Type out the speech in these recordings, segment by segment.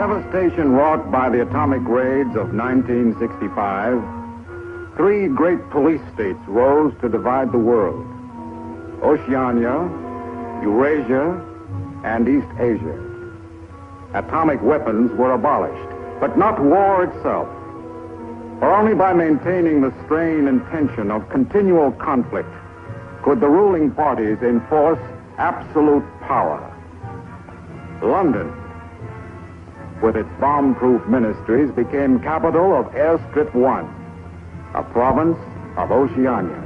devastation wrought by the atomic raids of 1965, three great police states rose to divide the world: Oceania, Eurasia, and East Asia. Atomic weapons were abolished, but not war itself. For only by maintaining the strain and tension of continual conflict could the ruling parties enforce absolute power. London, with its bomb-proof ministries, became capital of Airstrip 1, a province of Oceania.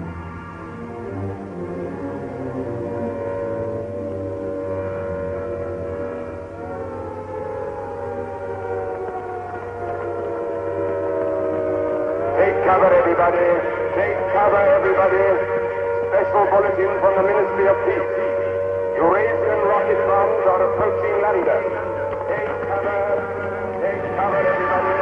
Take cover, everybody. Take cover, everybody. Special bulletin from the Ministry of Peace. Eurasian rocket bombs are approaching London. Take cover. Take cover, everybody.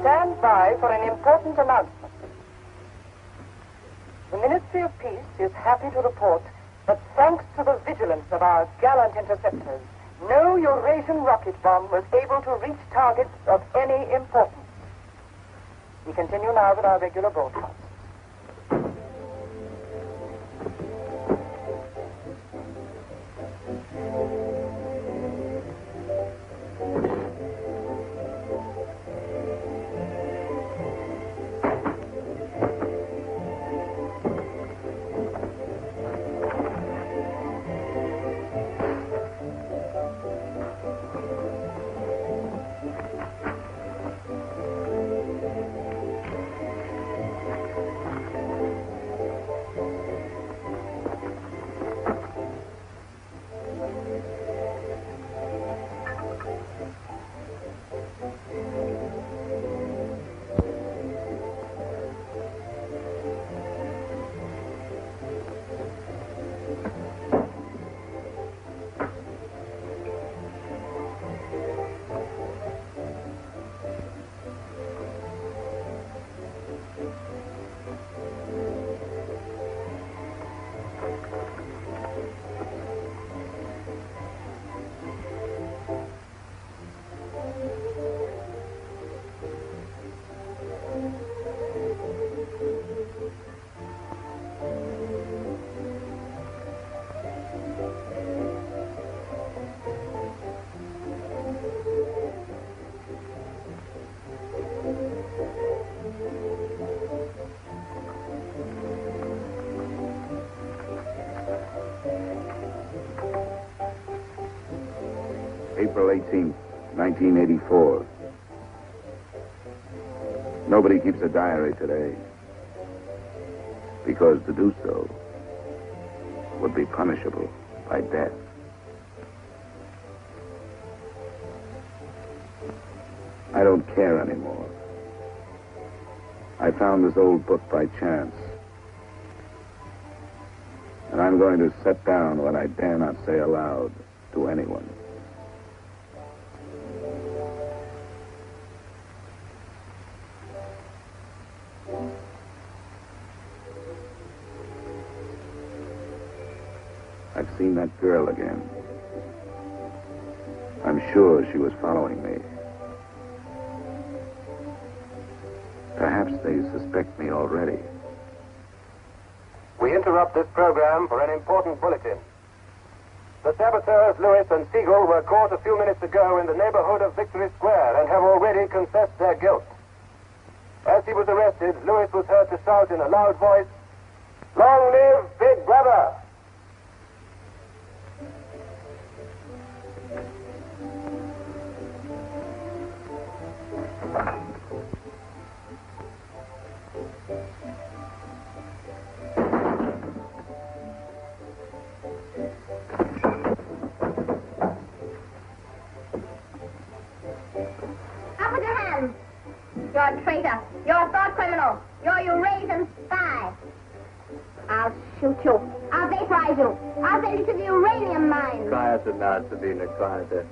Stand by for an important announcement. The Ministry of Peace is happy to report that thanks to the vigilance of our gallant interceptors, no Eurasian rocket bomb was able to reach targets of any importance. We continue now with our regular broadcast. April 18th, 1984. Nobody keeps a diary today, because to do so would be punishable by death. I don't care anymore. I found this old book by chance. And I'm going to set down what I dare not say aloud to anyone. I've seen that girl again. I'm sure she was following me. Perhaps they suspect me already. We interrupt this program for an important bulletin. The saboteurs Lewis and Siegel were caught a few minutes ago in the neighborhood of Victory Square and have already confessed their guilt. As he was arrested, Lewis was heard to shout in a loud voice, "Long live Big Brother!" You're a traitor. You're a thought criminal. You're a Eurasian spy. I'll shoot you. I'll vaporize you. I'll send you to the uranium mine. Quieter now, Sabina, quieter.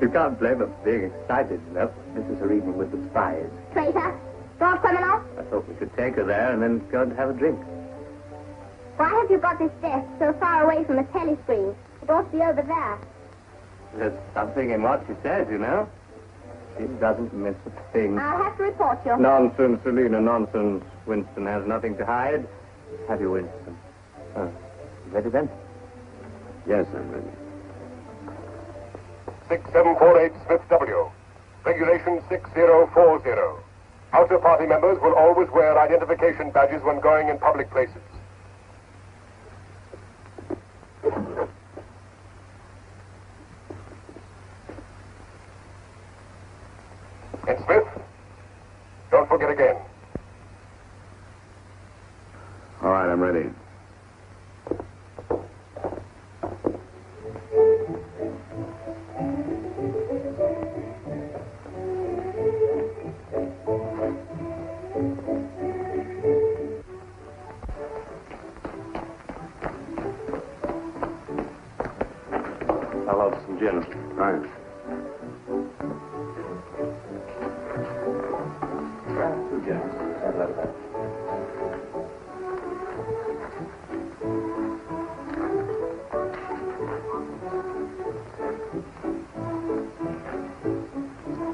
You can't blame her for being excited, you know. This is her evening with the spies. Traitor. Thought criminal. I thought we could take her there and then go and have a drink. Why have you got this desk so far away from the telescreen? It ought to be over there. There's something in what she says, you know. She doesn't miss a thing. I'll have to report you. Nonsense, Selina, nonsense. Winston has nothing to hide. Have you, Winston? Ready then? Yes, I'm ready. 6748 Smith W. Regulation 6040. Outer party members will always wear identification badges when going in public places. And Smith, don't forget again. All right, I'm ready. I'll have some gin. Right.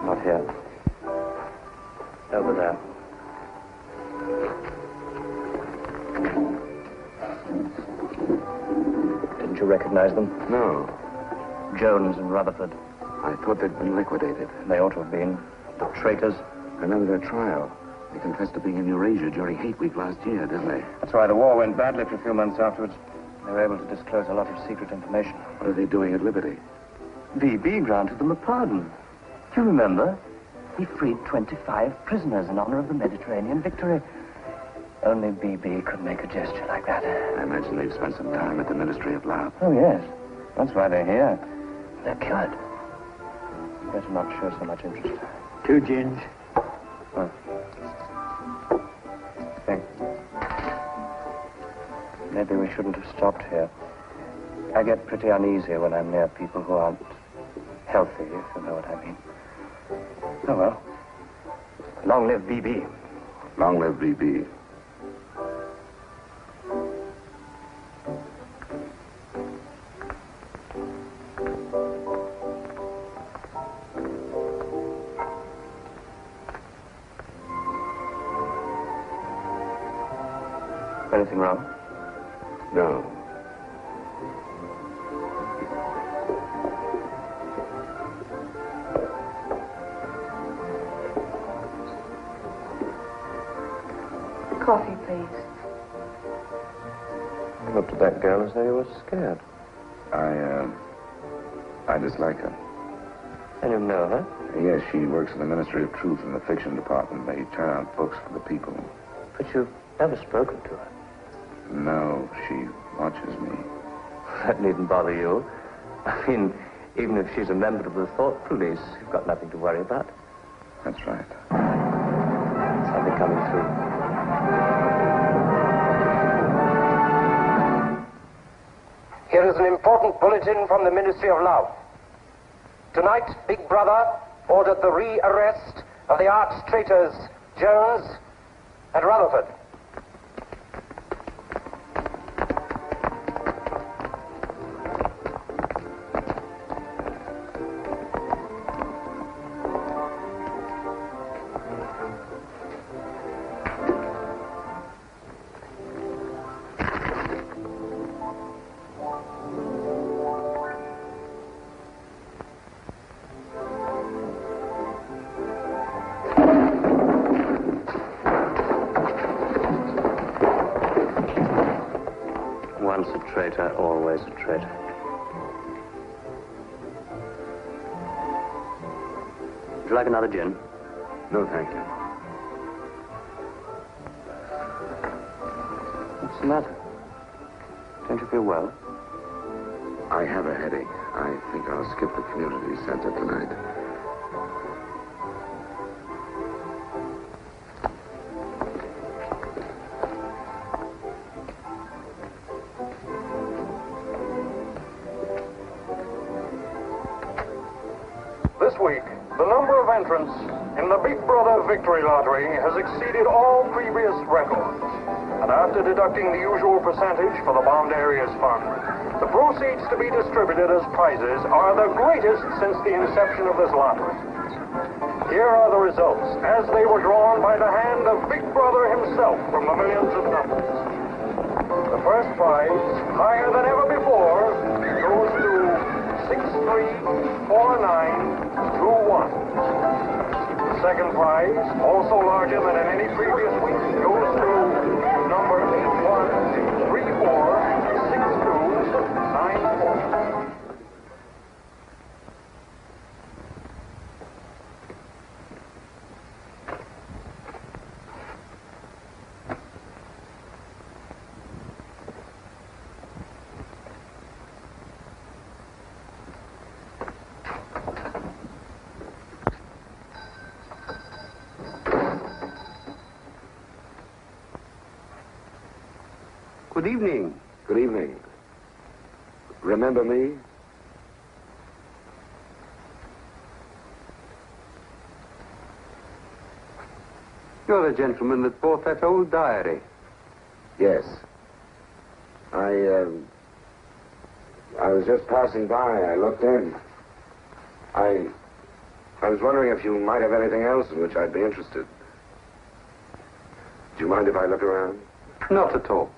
Not here. Over there. Didn't you recognize them? No. Jones and Rutherford. I thought they'd been liquidated. They ought to have been. The traitors. I remember their trial. They confessed to being in Eurasia during Hate Week last year, didn't they? That's why the war went badly for a few months afterwards. They were able to disclose a lot of secret information. What are they doing at Liberty? VB granted them a pardon. Do you remember? He freed 25 prisoners in honor of the Mediterranean victory. Only BB could make a gesture like that. I imagine they've spent some time at the Ministry of Love. Oh, yes. That's why they're here. They're cured. Better not show so much interest. 2 gins. Oh. Thanks. Maybe we shouldn't have stopped here. I get pretty uneasy when I'm near people who aren't healthy, if you know what I mean. Oh, well. Long live BB. Long live BB. Anything wrong? No. Coffee, please. You looked at that girl as though you were scared. I dislike her. And you know her? Yes, she works in the Ministry of Truth in the fiction department. They turn out books for the people. But you've never spoken to her. No, she watches me. That needn't bother you. I mean, even if she's a member of the thought police, you've got nothing to worry about. That's right. Something coming through. Here is an important bulletin from the Ministry of Love. Tonight, Big Brother ordered the re-arrest of the arch-traitors Jones and Rutherford. Once a traitor, always a traitor. Would you like another gin? No, thank you. What's the matter? Don't you feel well? I have a headache. I think I'll skip the community center tonight. This week, the number of entrants in the Big Brother Victory Lottery has exceeded all previous records. And after deducting the usual percentage for the Bombed Areas Fund, the proceeds to be distributed as prizes are the greatest since the inception of this lottery. Here are the results, as they were drawn by the hand of Big Brother himself from the millions of numbers. The first prize, higher than ever before, goes to 634921. The second prize, also larger than in any previous week, goes to number 81346294. Good evening. Good evening. Remember me? You're the gentleman that bought that old diary. Yes. I was just passing by. I looked in. I was wondering if you might have anything else in which I'd be interested. Do you mind if I look around? Not at all.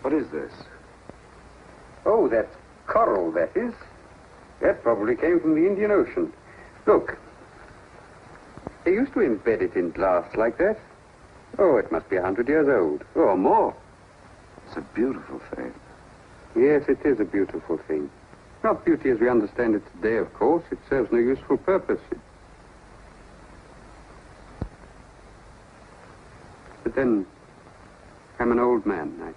What is this? Oh, that's coral, that is. That probably came from the Indian Ocean. Look. They used to embed it in glass like that. Oh, it must be 100 years old, or more. It's a beautiful thing. Yes, it is a beautiful thing. Not beauty as we understand it today, of course. It serves no useful purpose. But then, I'm an old man.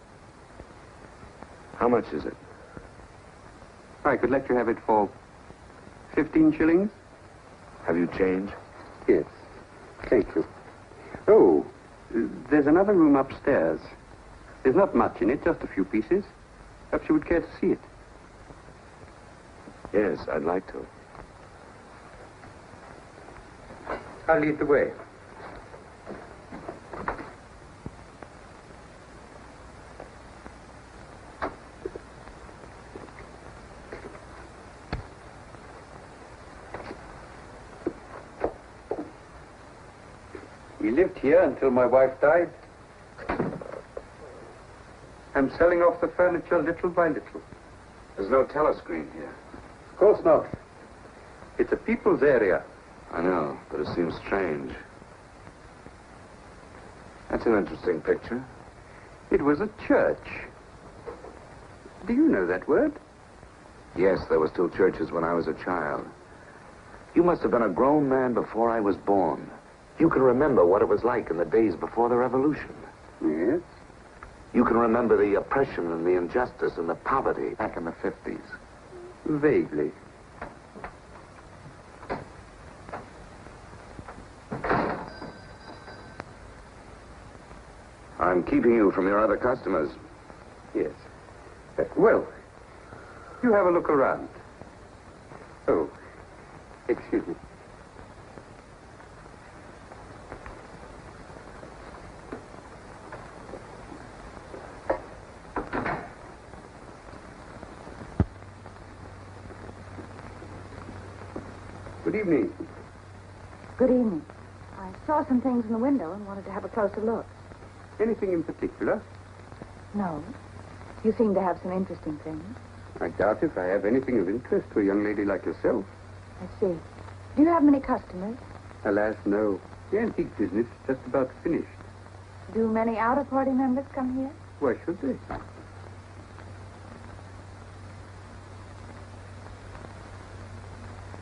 How much is it? I could let you have it for 15 shillings. Have you change? Yes. Thank you. Oh, there's another room upstairs. There's not much in it, just a few pieces. Perhaps you would care to see it. Yes, I'd like to. I'll lead the way. He lived here until my wife died. I'm selling off the furniture little by little. There's no telescreen here. Of course not. It's a people's area. I know, but it seems strange. That's an interesting picture. It was a church. Do you know that word? Yes, there were still churches when I was a child. You must have been a grown man before I was born. You can remember what it was like in the days before the revolution. Yes? You can remember the oppression and the injustice and the poverty back in the 50s. Vaguely. I'm keeping you from your other customers. Yes. Well, you have a look around. Oh, excuse me. Good evening. Good evening. I saw some things in the window and wanted to have a closer look. Anything in particular? No. You seem to have some interesting things. I doubt if I have anything of interest to a young lady like yourself. I see. Do you have many customers? Alas, no. The antique business is just about finished. Do many outer-party members come here? Why should they?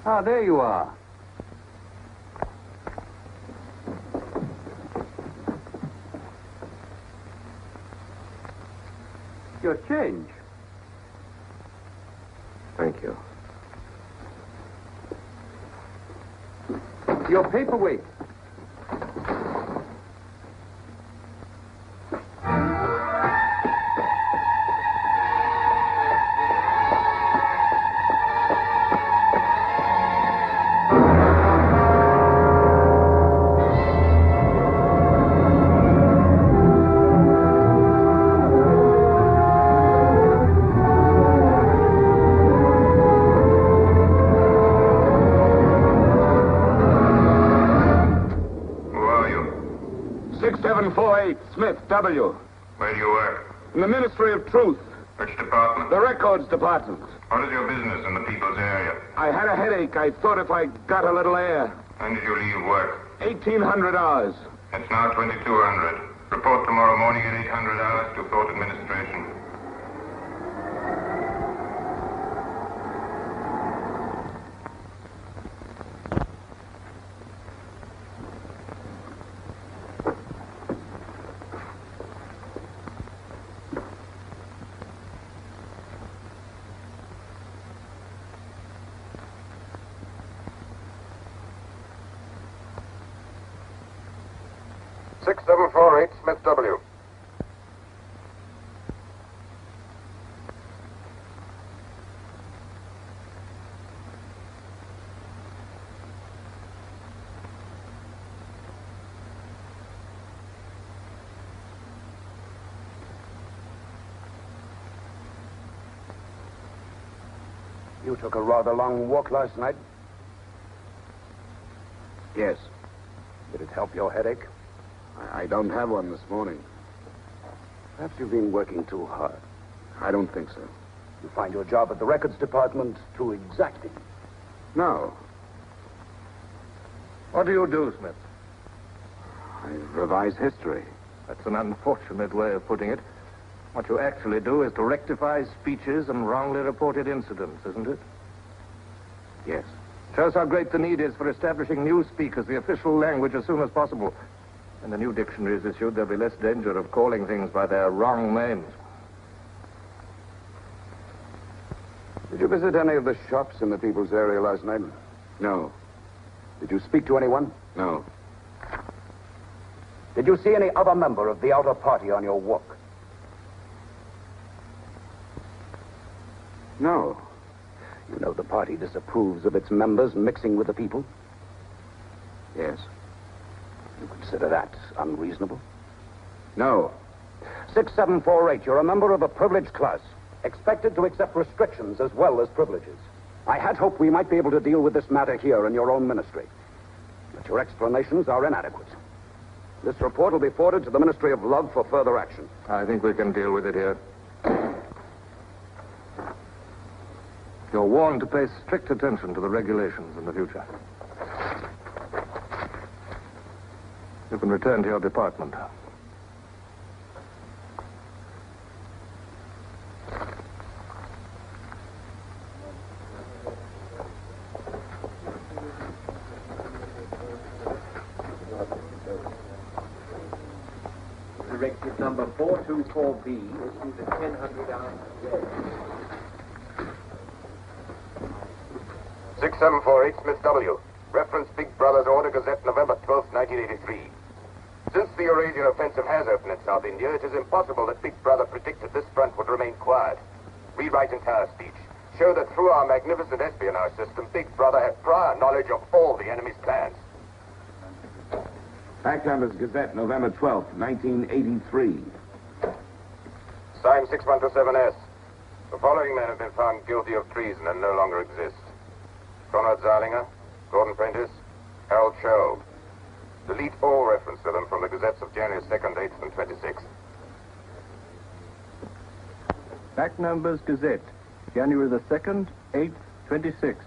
Ah, there you are. Your change. Thank you. Your paperweight. Smith, W. Where do you work? In the Ministry of Truth. Which department? The Records Department. What is your business in the people's area? I had a headache. I thought if I got a little air. When did you leave work? 1,800 hours. It's now 2200. Report tomorrow morning at 800 hours to Thought Administration. Smith W. You took a rather long walk last night. Yes. Did it help your headache? I don't have one this morning. Perhaps you've been working too hard. I don't think so. You find your job at the records department too exacting. No. What do you do, Smith? I revise history. That's an unfortunate way of putting it. What you actually do is to rectify speeches and wrongly reported incidents, isn't it? Yes. Shows how great the need is for establishing newspeak as the official language as soon as possible. When the new dictionary is issued, there'll be less danger of calling things by their wrong names. Did you visit any of the shops in the people's area last night? No. Did you speak to anyone? No. Did you see any other member of the outer party on your walk? No. You know the party disapproves of its members mixing with the people? Yes. You consider that unreasonable? No. 6748, you're a member of a privileged class, expected to accept restrictions as well as privileges. I had hoped we might be able to deal with this matter here in your own ministry. But your explanations are inadequate. This report will be forwarded to the Ministry of Love for further action. I think we can deal with it here. You're warned to pay strict attention to the regulations in the future. You can return to your department. Directive number 424B, issued at 1000 hours. 6748 Smith W. Reference Big Brother's Order Gazette, November 12, 1983. Since the Eurasian offensive has opened in South India, it is impossible that Big Brother predicted this front would remain quiet. Rewrite entire speech. Show that through our magnificent espionage system, Big Brother had prior knowledge of all the enemy's plans. Packlanders Gazette, November 12th, 1983. Signed 6127S. The following men have been found guilty of treason and no longer exist. Conrad Zeilinger, Gordon Prentice, Harold Sherrill. Delete all reference to them from the gazettes of January 2nd, 8th, and 26th. Back numbers Gazette, January the 2nd, 8th, 26th.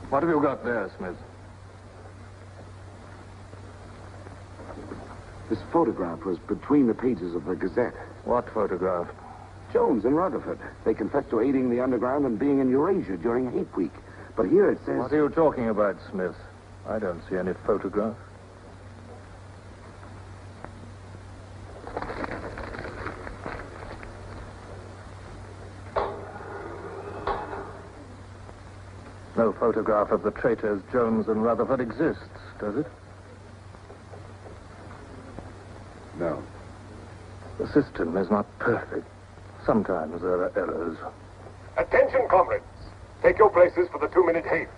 What have you got there, Smith? This photograph was between the pages of the Gazette. What photograph? Jones and Rutherford. They confessed to aiding the underground and being in Eurasia during Hate Week. But here it says... What are you talking about, Smith? I don't see any photograph. No photograph of the traitors Jones and Rutherford exists, does it? No. The system is not perfect. Sometimes there are errors. Attention, comrades. Take your places for the 2-minute hate.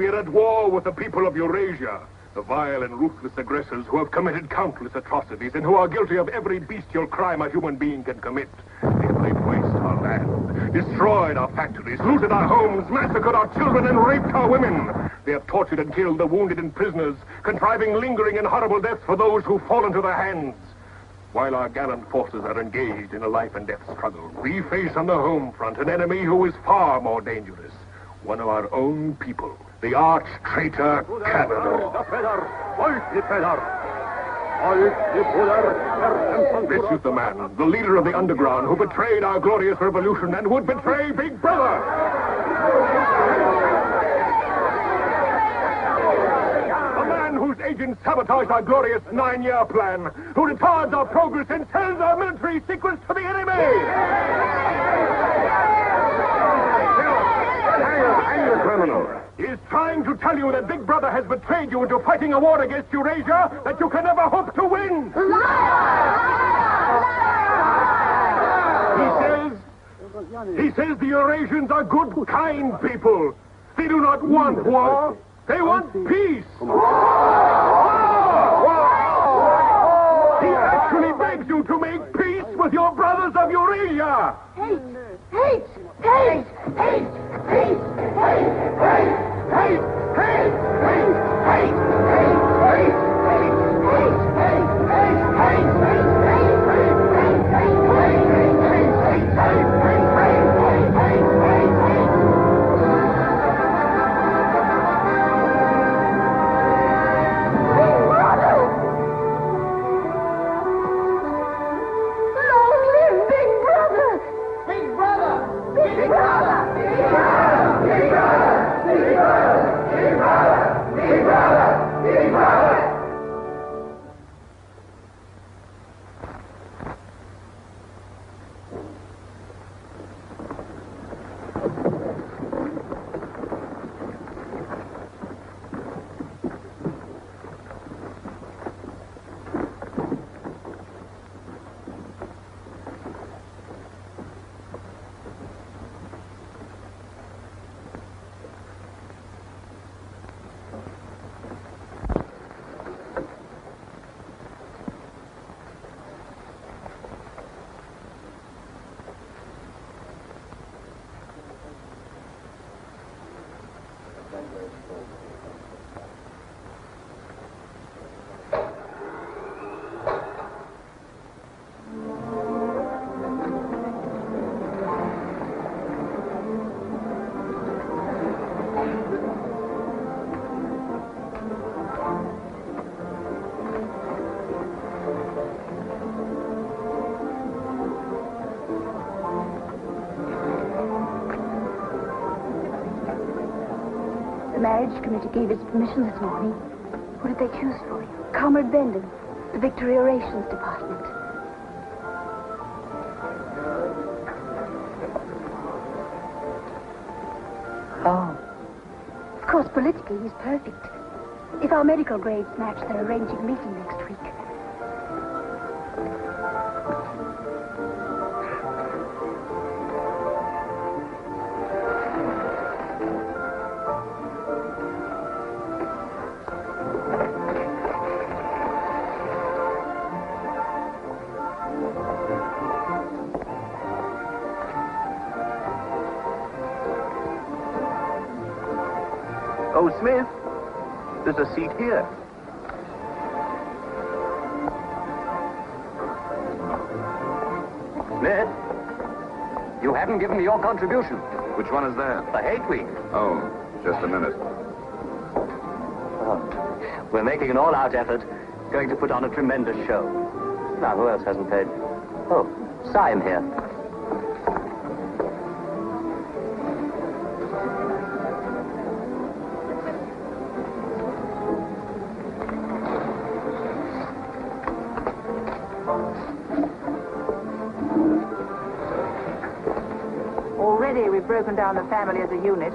At war with the people of Eurasia, the vile and ruthless aggressors who have committed countless atrocities and who are guilty of every bestial crime a human being can commit. They have laid waste our land, destroyed our factories, looted our homes, massacred our children, and raped our women. They have tortured and killed the wounded and prisoners, contriving lingering and horrible deaths for those who fall into their hands. While our gallant forces are engaged in a life and death struggle, we face on the home front an enemy who is far more dangerous. One of our own people. The arch-traitor Canada. This is the man, the leader of the underground, who betrayed our glorious revolution and would betray Big Brother. A man whose agents sabotage our glorious 9-year plan, who retards our progress and sells our military secrets to the enemy. Hang the criminal. He is trying to tell you that Big Brother has betrayed you into fighting a war against Eurasia that you can never hope to win. He says the Eurasians are good, kind people. They do not want war. They want peace. He actually begs you to make peace with your brothers of Eurasia. Hate! Hate! Hate! Hate! Hate! Hate! Hate! Hate! Hate! Hate! Hate! Hate! Long live Big Brother! Big Brother! Big Brother! The marriage committee gave its permission this morning. Who did they choose for you? Comrade Bendon, the Victory Orations Department. Oh. Of course, politically, he's perfect. If our medical grades match, they're arranging a meeting next week. Oh, Smith, there's a seat here. Smith, you haven't given me your contribution. Which one is that? The hate week. Oh, just a minute. Oh. We're making an all-out effort, going to put on a tremendous show. Now, who else hasn't paid? Oh, Syme here. Already we've broken down the family as a unit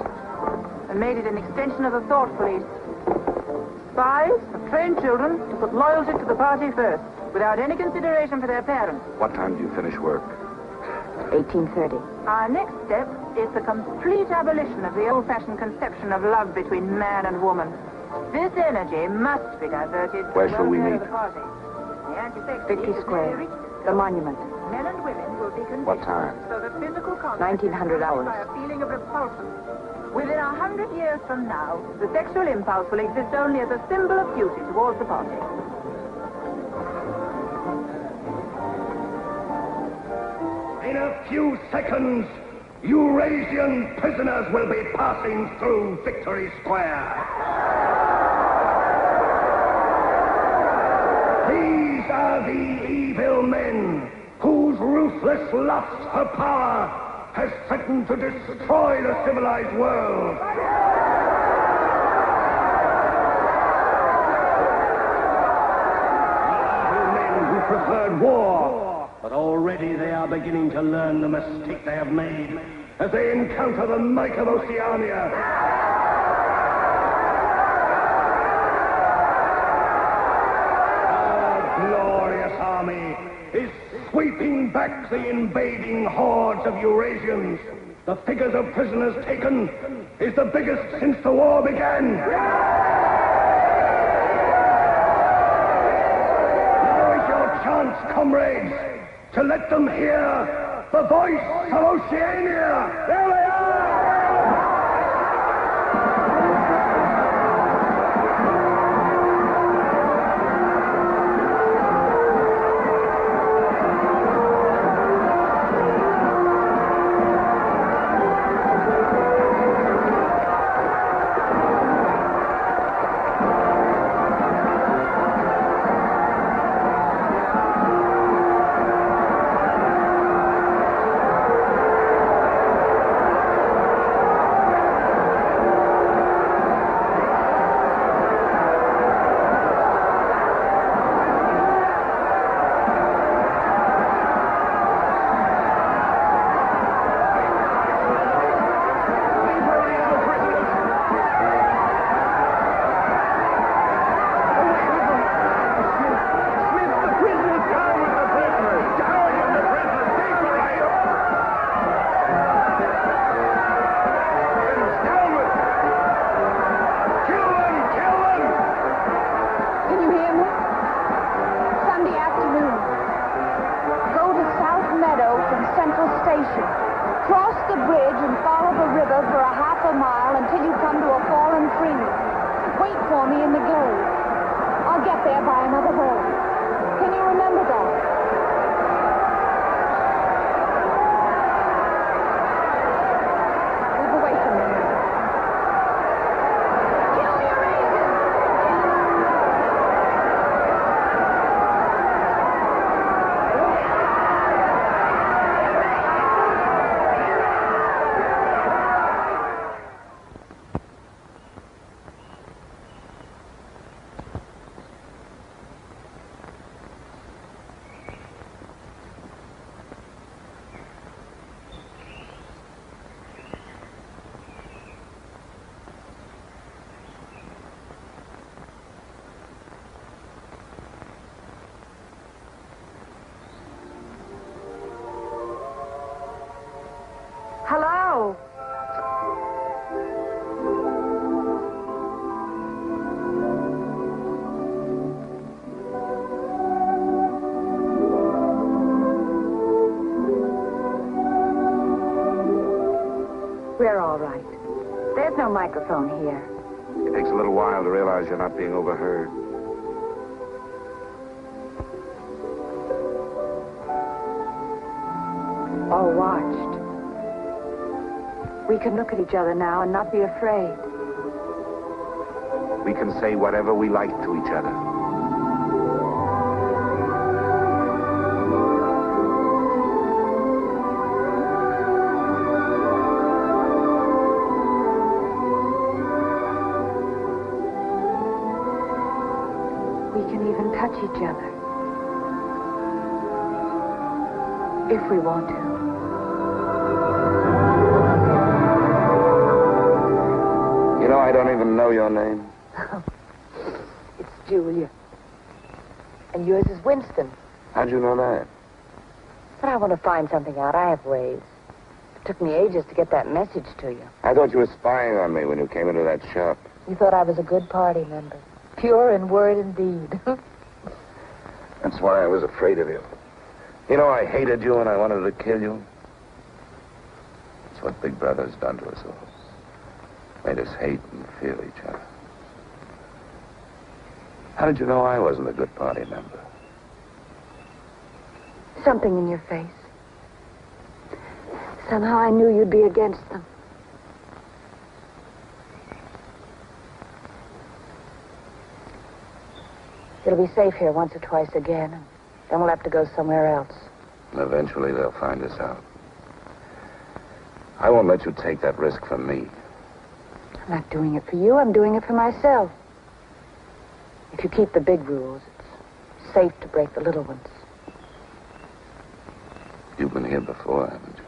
and made it an extension of the thought police. Spies have trained children to put loyalty to the party first, without any consideration for their parents. What time do you finish work? 18:30. Our next step is the complete abolition of the old-fashioned conception of love between man and woman. This energy must be diverted. Where shall we meet? The party. The anti-sex 50 league is Square. very rich. The monument. Men and women will be conditioned What time? so that physical contact 1900 is hours. by a feeling of repulsion. Within 100 years from now, the sexual impulse will exist only as a symbol of duty towards the party. In a few seconds, Eurasian prisoners will be passing through Victory Square. These are the evil men whose ruthless lust for power has threatened to destroy the civilized world. The evil men who preferred war, but already they are beginning to learn the mistake they have made as they encounter the might of Oceania. Army is sweeping back the invading hordes of Eurasians. The figures of prisoners taken is the biggest since the war began. Now is your chance, comrades, to let them hear the voice of Oceania. There they are! Cross the bridge and follow the river for a half a mile until you come to a fallen tree. Wait for me in the grove. I'll get there by another boat. Can you remember that? Move away from me. Kill your agent! Hello? We're all right. There's no microphone here. It takes a little while to realize you're not being overheard. Or watched. We can look at each other now and not be afraid. We can say whatever we like to each other. We can even touch each other. If we want to. You know, I don't even know your name. It's Julia. And yours is Winston. How'd you know that? But I want to find something out. I have ways. It took me ages to get that message to you. I thought you were spying on me when you came into that shop. You thought I was a good party member. Pure in word and deed. That's why I was afraid of you. You know, I hated you and I wanted to kill you. That's what Big Brother's done to us all. Made us hate and fear each other. How did you know I wasn't a good party member? Something in your face. Somehow I knew you'd be against them. It'll be safe here once or twice again, and then we'll have to go somewhere else. And eventually they'll find us out. I won't let you take that risk from me. I'm not doing it for you. I'm doing it for myself. If you keep the big rules, it's safe to break the little ones. You've been here before, haven't you?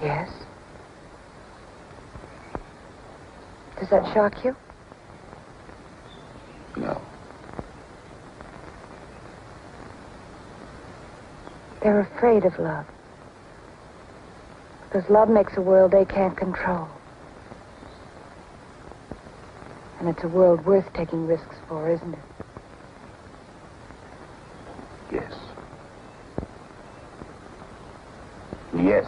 Yes. Does that shock you? No. They're afraid of love. Because love makes a world they can't control. And it's a world worth taking risks for, isn't it? Yes. Yes.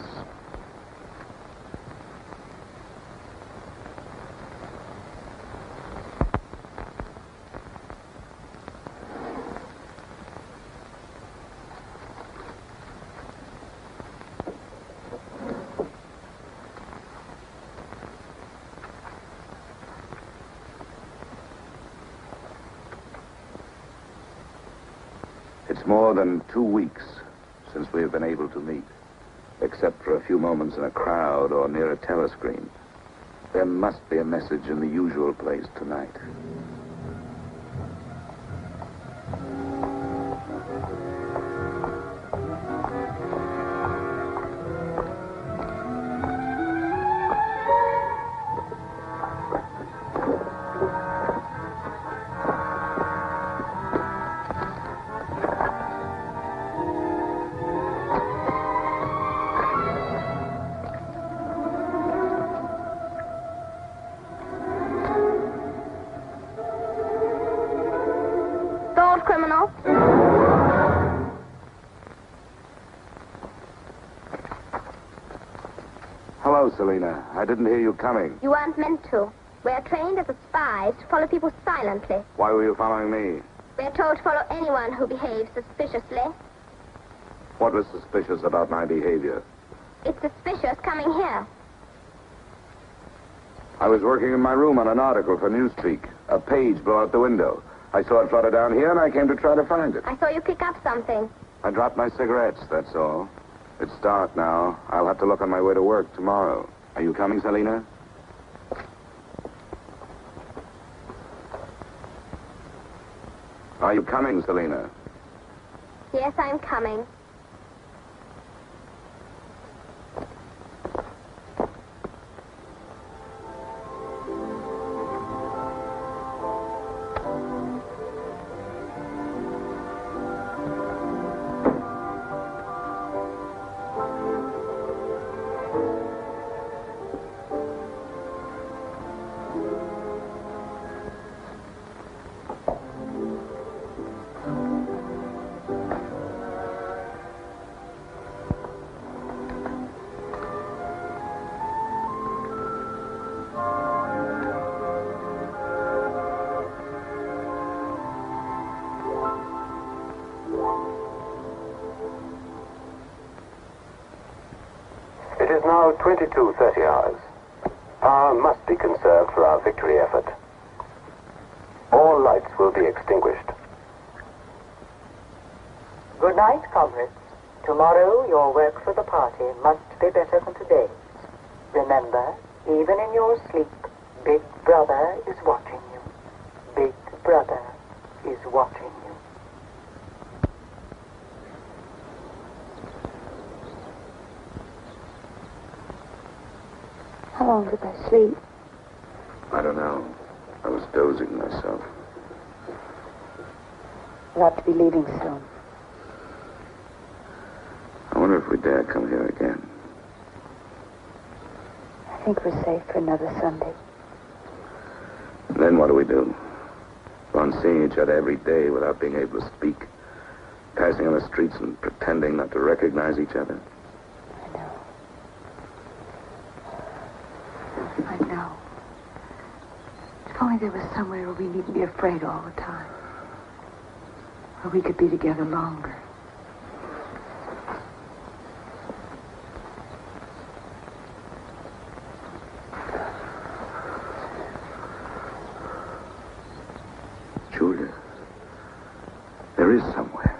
It's more than 2 weeks since we have been able to meet, except for a few moments in a crowd or near a telescreen. There must be a message in the usual place tonight. Hello, Selina. I didn't hear you coming. You weren't meant to. We're trained as spies to follow people silently. Why were you following me? We're told to follow anyone who behaves suspiciously. What was suspicious about my behavior? It's suspicious coming here. I was working in my room on an article for Newspeak. A page blew out the window. I saw it flutter down here, and I came to try to find it. I saw you pick up something. I dropped my cigarettes, that's all. It's dark now. I'll have to look on my way to work tomorrow. Are you coming, Selina? Are you coming, Selina? Yes, I'm coming. It is now 22:30 hours. Power must be conserved for our victory effort. All lights will be extinguished. Good night, comrades. Tomorrow, your work for the party must be better than today. Remember, even in your sleep, Big Brother is watching you. Big Brother is watching you. How long did I sleep? I don't know. I was dozing myself. We'll have to be leaving soon. I wonder if we dare come here again. I think we're safe for another Sunday. And then what do we do? Go on seeing each other every day without being able to speak. Passing on the streets and pretending not to recognize each other. I know. If only there was somewhere where we needn't be afraid all the time. Where we could be together longer. Julia, there is somewhere.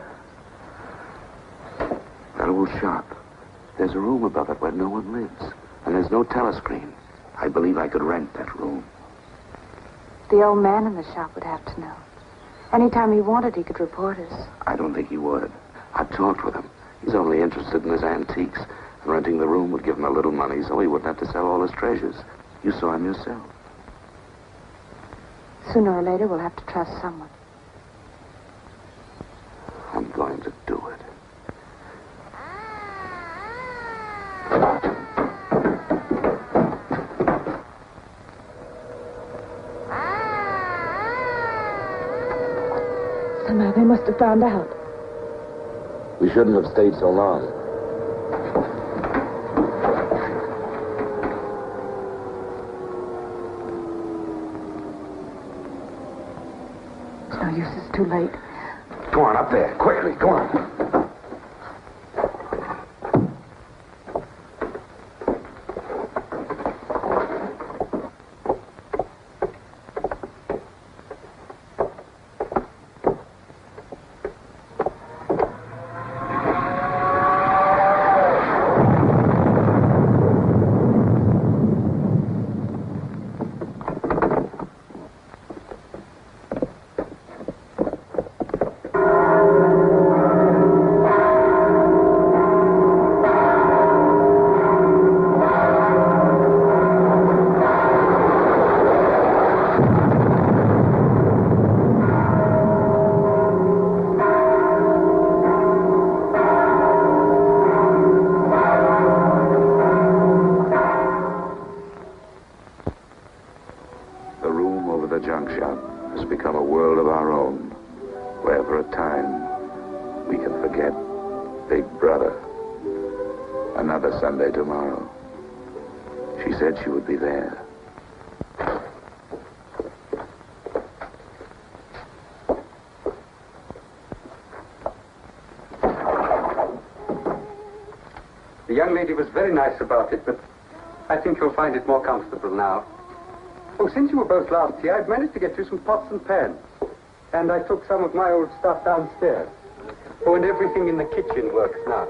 That old shop. There's a room above it where no one lives. And there's no telescreen. I believe I could rent that room. The old man in the shop would have to know. Anytime he wanted, he could report us. I don't think he would. I've talked with him. He's only interested in his antiques. And renting the room would give him a little money so he wouldn't have to sell all his treasures. You saw him yourself. Sooner or later, we'll have to trust someone. I'm going to do it. Somehow they must have found out. We shouldn't have stayed so long. It's no use, it's too late. Go on, up there. Quickly, go on. Big Brother. Another Sunday tomorrow. She said she would be there. The young lady was very nice about it, but I think you'll find it more comfortable now. Oh, since you were both last here, I've managed to get you some pots and pans. And I took some of my old stuff downstairs. Oh, and everything in the kitchen works now.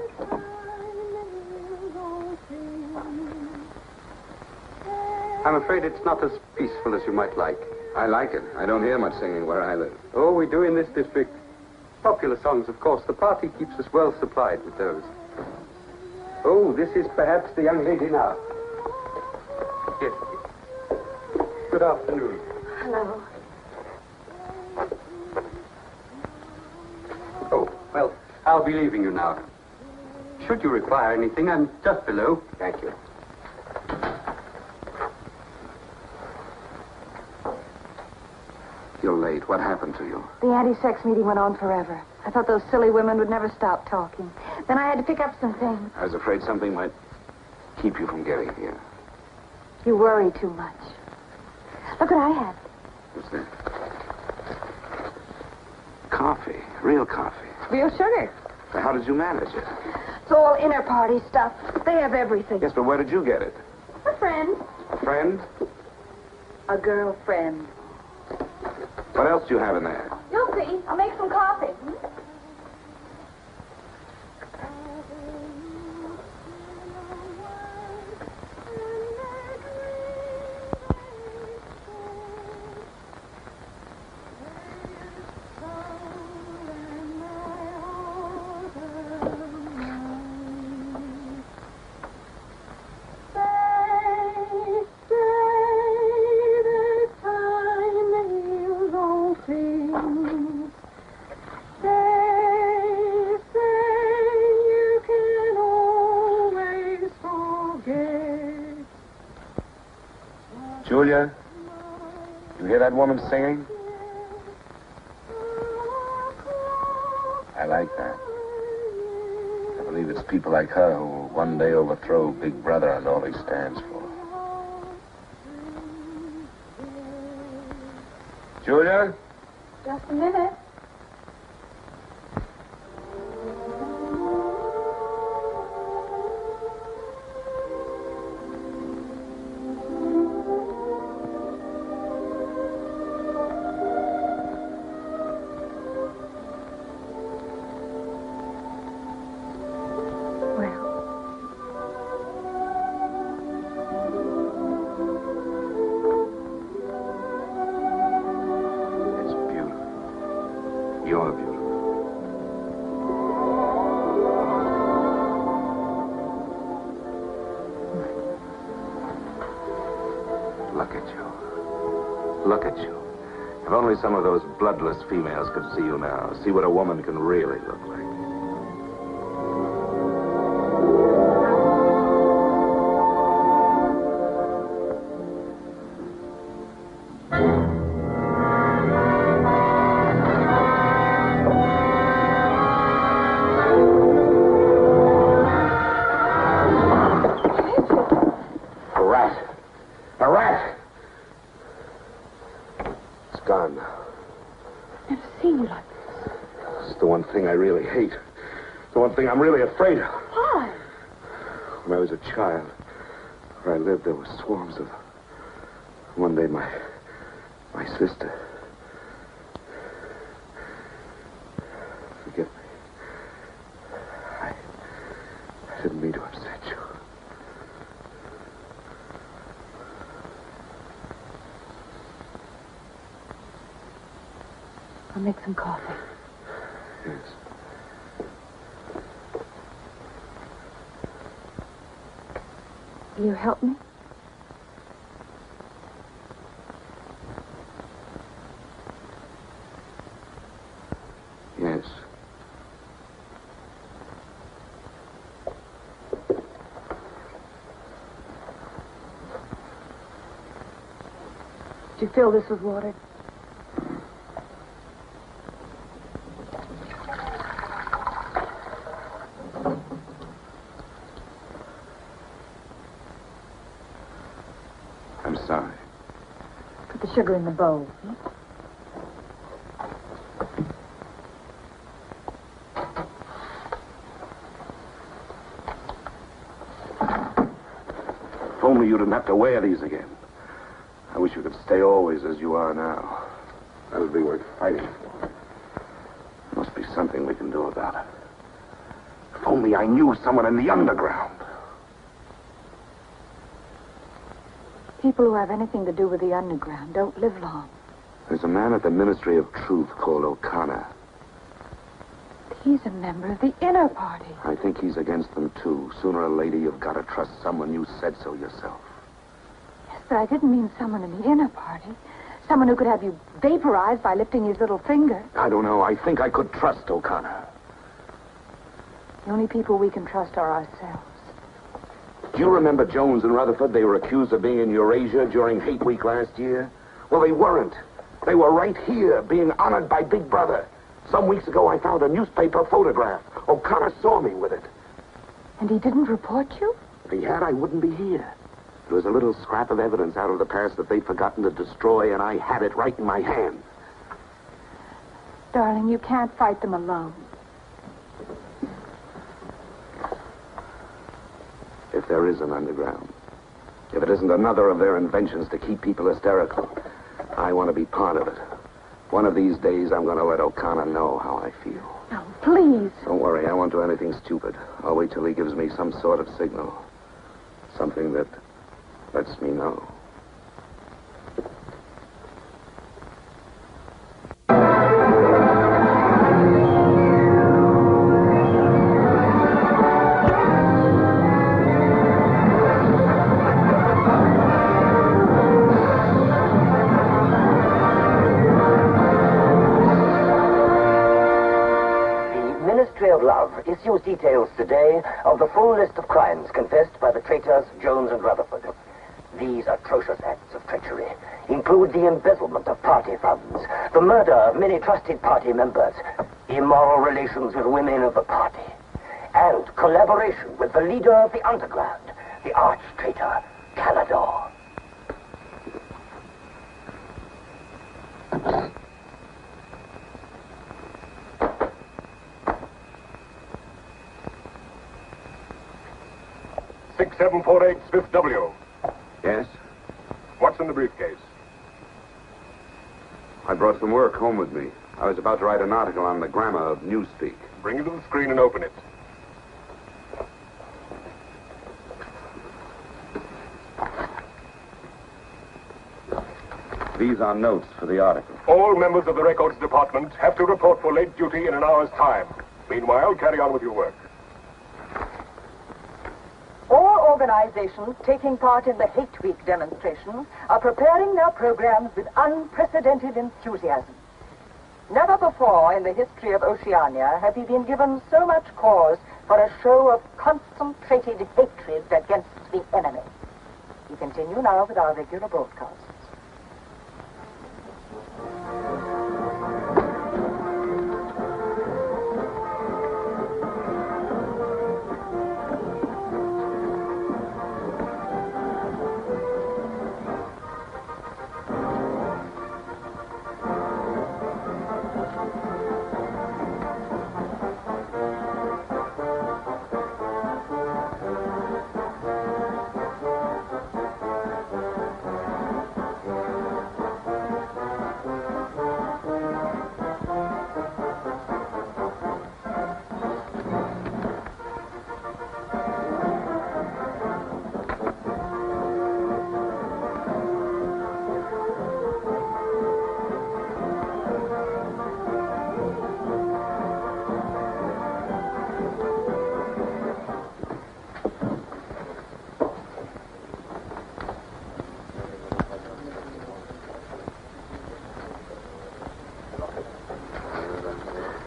I'm afraid it's not as peaceful as you might like. I like it. I don't hear much singing where I live. Oh, we do in this district. Popular songs, of course. The party keeps us well supplied with those. Oh, this is perhaps the young lady now. Yes. Good afternoon. Hello. Oh, well, I'll be leaving you now. Should you require anything, I'm just below. Thank you. You're late. What happened to you? The anti-sex meeting went on forever. I thought those silly women would never stop talking. Then I had to pick up some things. I was afraid something might keep you from getting here. You worry too much. Look what I had. What's that? Coffee. Real coffee. Real sugar. How did you manage it? It's all inner party stuff. They have everything. Yes, but where did you get it? A friend. A friend? A girlfriend. What else do you have in there? You'll see. I'll make some coffee. Julia, you hear that woman singing? I like that. I believe it's people like her who will one day overthrow Big Brother and all he stands for. Julia? Just a minute. You're beautiful. Look at you. Look at you. If only some of those bloodless females could see you now, see what a woman can really look like. I really hate. The one thing I'm really afraid of. Why? When I was a child, where I lived, there were swarms of... One day, my sister... Forgive me. I didn't mean to upset you. I'll make some coffee. Yes. Will you help me? Yes. Did you fill this with water? sorry. Put the sugar in the bowl. If only you didn't have to wear these again. I wish you could stay always as you are now. That would be worth fighting for. There must be something we can do about it. If only I knew someone in the underground. People who have anything to do with the underground don't live long. There's a man at the Ministry of Truth called O'Connor. He's a member of the inner party. I think he's against them, too. Sooner or later, you've got to trust someone. You said so yourself. Yes, but I didn't mean someone in the inner party. Someone who could have you vaporized by lifting his little finger. I don't know. I think I could trust O'Connor. The only people we can trust are ourselves. Do you remember Jones and Rutherford? They were accused of being in Eurasia during Hate Week last year. Well, they weren't. They were right here, being honored by Big Brother. Some weeks ago, I found a newspaper photograph. O'Connor saw me with it. And he didn't report you? If he had, I wouldn't be here. There was a little scrap of evidence out of the past that they'd forgotten to destroy, and I had it right in my hand. Darling, you can't fight them alone. If there is an underground, if it isn't another of their inventions to keep people hysterical, I want to be part of it. One of these days, I'm going to let O'Connor know how I feel. No, please. Don't worry, I won't do anything stupid. I'll wait till he gives me some sort of signal. Something that lets me know. Issues details today of the full list of crimes confessed by the traitors Jones and Rutherford. These atrocious acts of treachery include the embezzlement of party funds, the murder of many trusted party members, immoral relations with women of the party, and collaboration with the leader of the underground, the arch-traitor, Canada. .748 Smith W. Yes? What's in the briefcase? I brought some work home with me. I was about to write an article on the grammar of newspeak. Bring it to the screen and open it. These are notes for the article. All members of the records department have to report for late duty in an hour's time. Meanwhile, carry on with your work. All organizations taking part in the Hate Week demonstration are preparing their programs with unprecedented enthusiasm. Never before in the history of Oceania have we been given so much cause for a show of concentrated hatred against the enemy. We continue now with our regular broadcasts.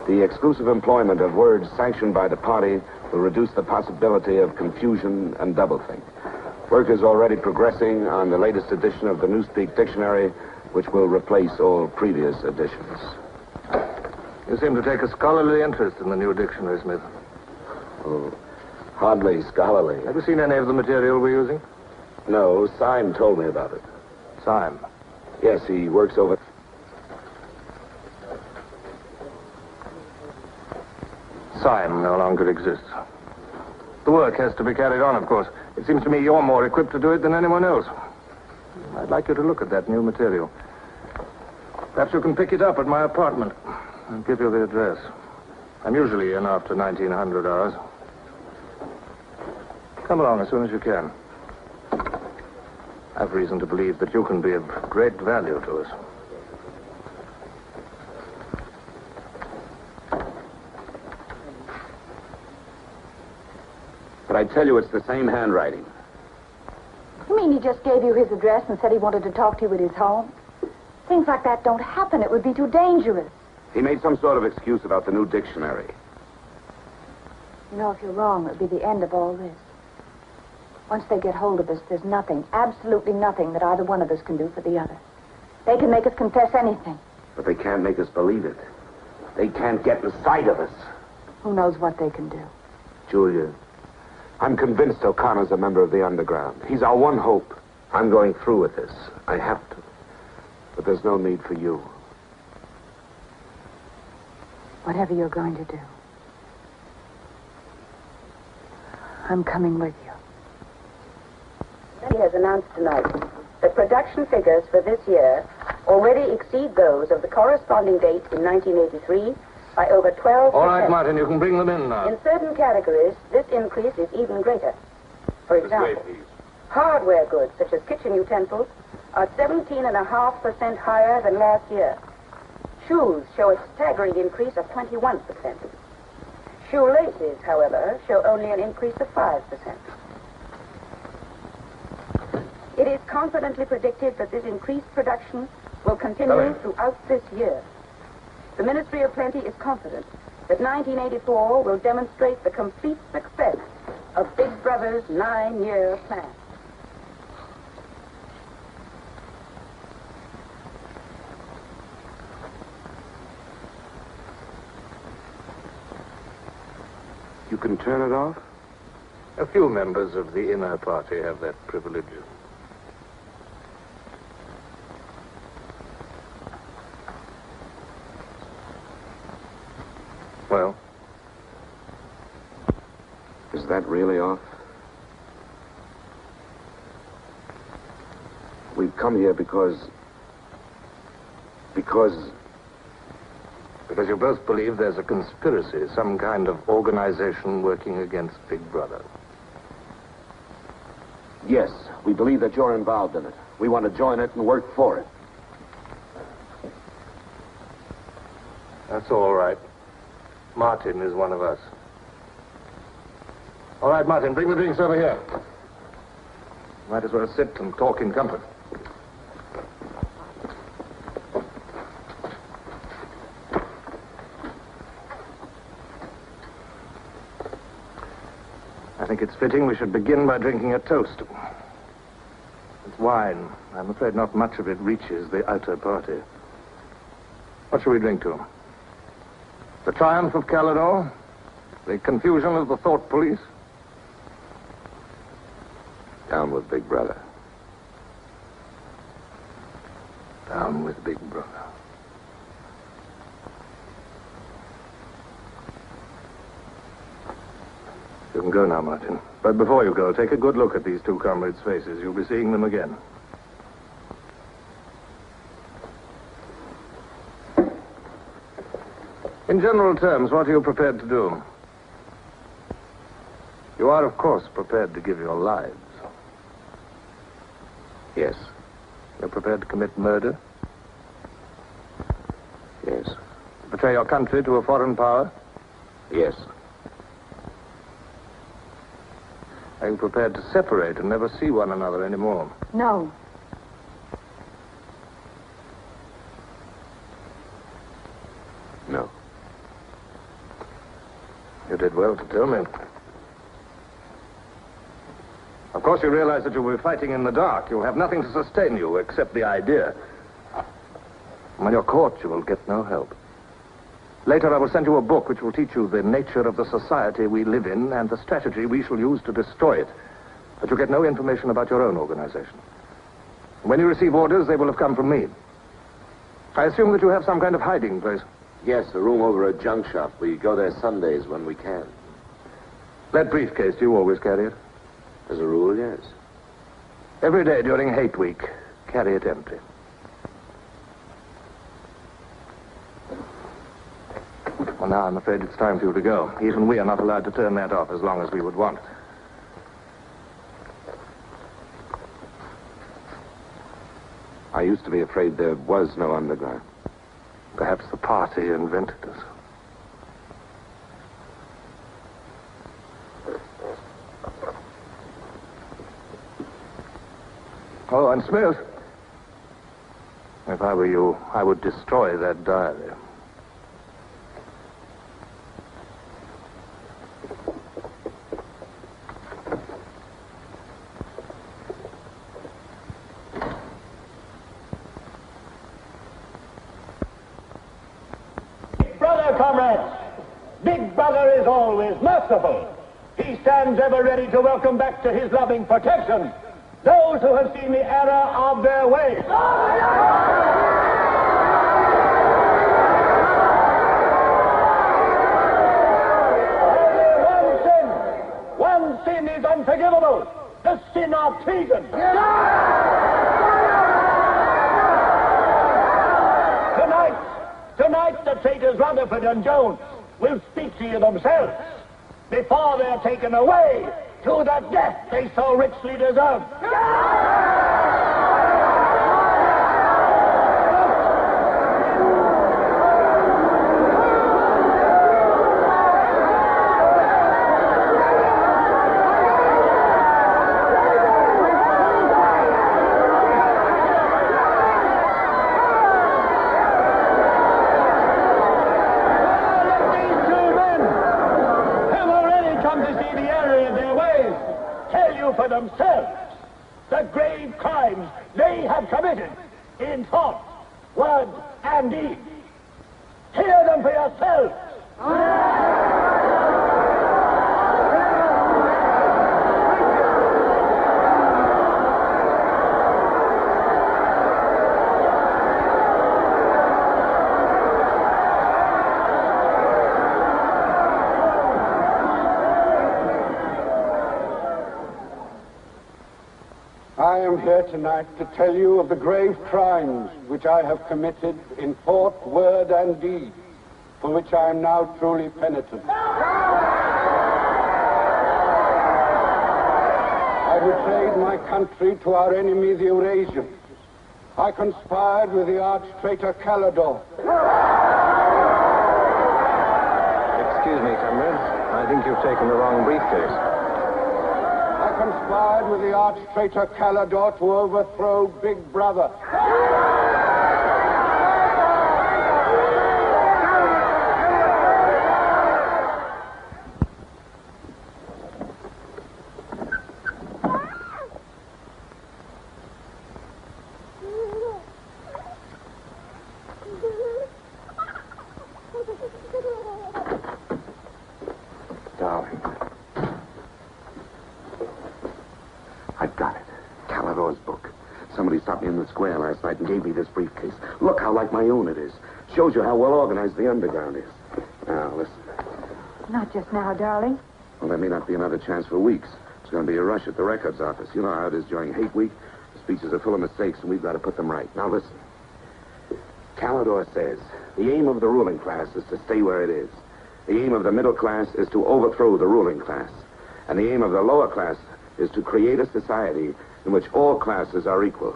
The exclusive employment of words sanctioned by the party will reduce the possibility of confusion and doublethink. Work is already progressing on the latest edition of the Newspeak Dictionary, which will replace all previous editions. You seem to take a scholarly interest in the new dictionary, Smith. Oh, hardly scholarly. Have you seen any of the material we're using? No, Syme told me about it. Time. Yes, he works over... Time no longer exists. The work has to be carried on, of course. It seems to me you're more equipped to do it than anyone else. I'd like you to look at that new material. Perhaps you can pick it up at my apartment. I'll give you the address. I'm usually in after 1900 hours. Come along as soon as you can. I've reason to believe that you can be of great value to us. But I tell you, it's the same handwriting. You mean he just gave you his address and said he wanted to talk to you at his home? Things like that don't happen. It would be too dangerous. He made some sort of excuse about the new dictionary. You know, if you're wrong, it would be the end of all this. Once they get hold of us, there's nothing, absolutely nothing that either one of us can do for the other. They can make us confess anything. But they can't make us believe it. They can't get inside of us. Who knows what they can do? Julia, I'm convinced O'Connor's a member of the underground. He's our one hope. I'm going through with this. I have to. But there's no need for you. Whatever you're going to do, I'm coming with you. He has announced tonight that production figures for this year already exceed those of the corresponding date in 1983 by over 12%. All right, Martin, you can bring them in now. In certain categories, this increase is even greater. For example, hardware goods such as kitchen utensils are 17.5% higher than last year. Shoes show a staggering increase of 21%. Shoelaces, however, show only an increase of 5%. It is confidently predicted that this increased production will continue throughout this year. The Ministry of Plenty is confident that 1984 will demonstrate the complete success of Big Brother's 9-year plan. You can turn it off? A few members of the inner party have that privilege. Well? Is that really off? We've come here because you both believe there's a conspiracy, some kind of organization working against Big Brother. Yes, we believe that you're involved in it. We want to join it and work for it. That's all right. Martin is one of us. All right, Martin, bring the drinks over here. Might as well sit and talk in comfort. I think it's fitting we should begin by drinking a toast. It's wine. I'm afraid not much of it reaches the outer party. What shall we drink to? The triumph of Calidor? The confusion of the thought police? Down with Big Brother. Down with Big Brother. You can go now, Martin. But before you go, take a good look at these two comrades' faces. You'll be seeing them again. In general terms, what are you prepared to do? You are, of course, prepared to give your lives. Yes. You're prepared to commit murder? Yes. Betray your country to a foreign power? Yes. Are you prepared to separate and never see one another anymore? No. No. You did well to tell me. Of course, you realize that you'll be fighting in the dark. You'll have nothing to sustain you except the idea. When you're caught, you will get no help. Later, I will send you a book which will teach you the nature of the society we live in and the strategy we shall use to destroy it. But you'll get no information about your own organization. When you receive orders, they will have come from me. I assume that you have some kind of hiding place. Yes, a room over a junk shop. We go there Sundays when we can. That briefcase, do you always carry it? As a rule, yes. Every day during hate week, carry it empty. Well, now I'm afraid it's time for you to go. Even we are not allowed to turn that off as long as we would want it. I used to be afraid there was no underground. Perhaps the party invented us. Oh, and Smith, if I were you, I would destroy that diary. Comrades, Big Brother is always merciful. He stands ever ready to welcome back to his loving protection those who have seen the error of their ways. One sin is unforgivable, the sin of treason. Tonight, the traitors Rutherford and Jones will speak to you themselves before they're taken away to the death they so richly deserve. For themselves the grave crimes they have committed in thought, word, and deed. Hear them for yourselves. I am here tonight to tell you of the grave crimes which I have committed in thought, word, and deed, for which I am now truly penitent. I betrayed my country to our enemy, the Eurasians. I conspired with the arch-traitor Calidor. Excuse me, comrades. I think you've taken the wrong briefcase. I conspired with the arch-traitor Calidor to overthrow Big Brother. Darling. I've got it. Calidor's book. Somebody stopped me in the square last night and gave me this briefcase. Look how like my own it is. Shows you how well organized the underground is. Now, listen. Not just now, darling. Well, there may not be another chance for weeks. There's going to be a rush at the records office. You know how it is during hate week. The speeches are full of mistakes, and we've got to put them right. Now, listen. Calidor says the aim of the ruling class is to stay where it is. The aim of the middle class is to overthrow the ruling class. And the aim of the lower class is to create a society in which all classes are equal.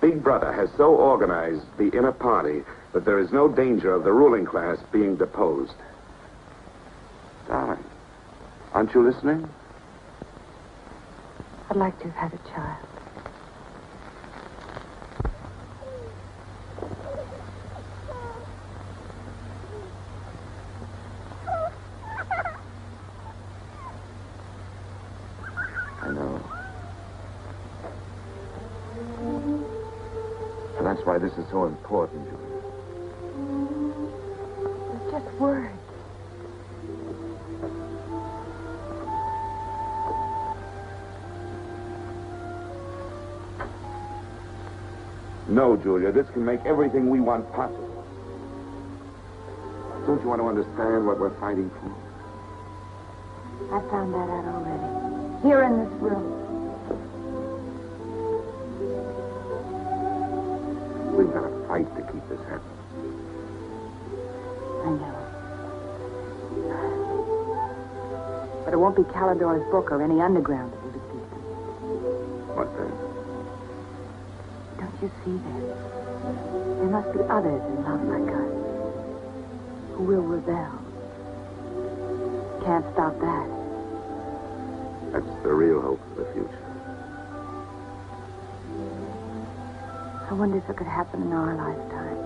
Big Brother has so organized the inner party that there is no danger of the ruling class being deposed. Darling, aren't you listening? I'd like to have had a child. I know. And that's why this is so important, Julie. It's just words. No, Julia, this can make everything we want possible. Don't you want to understand what we're fighting for? I found that out already. Here in this room. We've got to fight to keep this happening. I know. But it won't be Calidor's book or any underground that will defeat them. What then? Don't you see then? There must be others in love like us who will rebel. Can't stop that. That's the real hope for the future. I wonder if it could happen in our lifetime.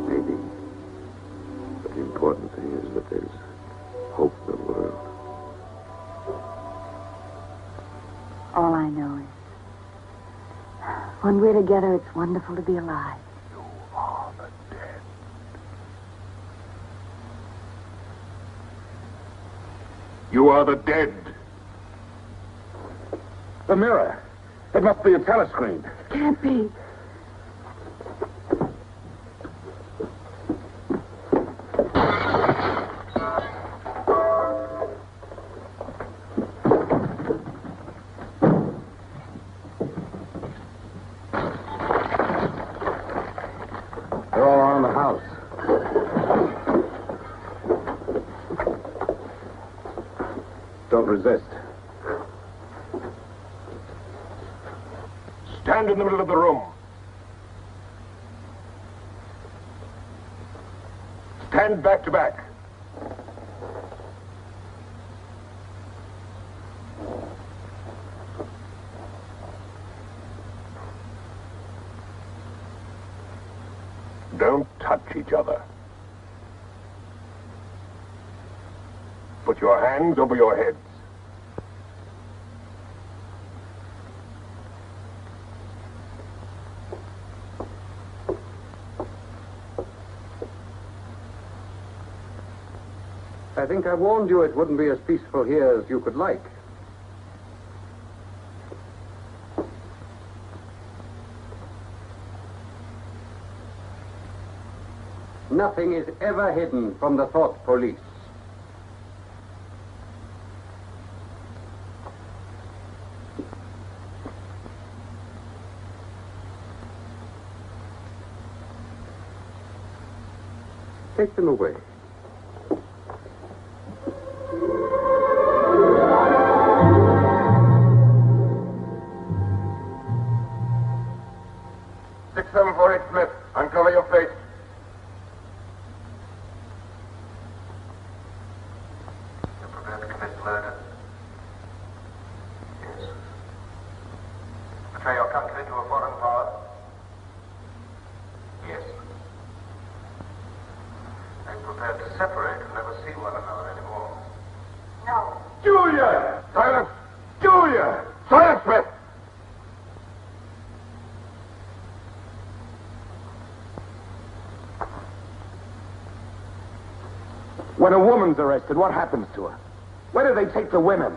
Maybe. But the important thing is that there's hope in the world. All I know is, when we're together, it's wonderful to be alive. You are the dead. You are the dead. The mirror. It must be a telescreen. Can't be. They're all around the house. Don't resist. Stand in the middle of the room. Stand back to back. Don't touch each other. Put your hands over your heads. I think I warned you it wouldn't be as peaceful here as you could like. Nothing is ever hidden from the thought police. Take them away. Smith, uncover your face. You're prepared to commit murder? Yes. Betray your country to a foreign power? Yes. Are you prepared to separate and never see one another anymore? No. Julia! Silence! Julia! Silence, Smith! When a woman's arrested, what happens to her? Where do they take the women?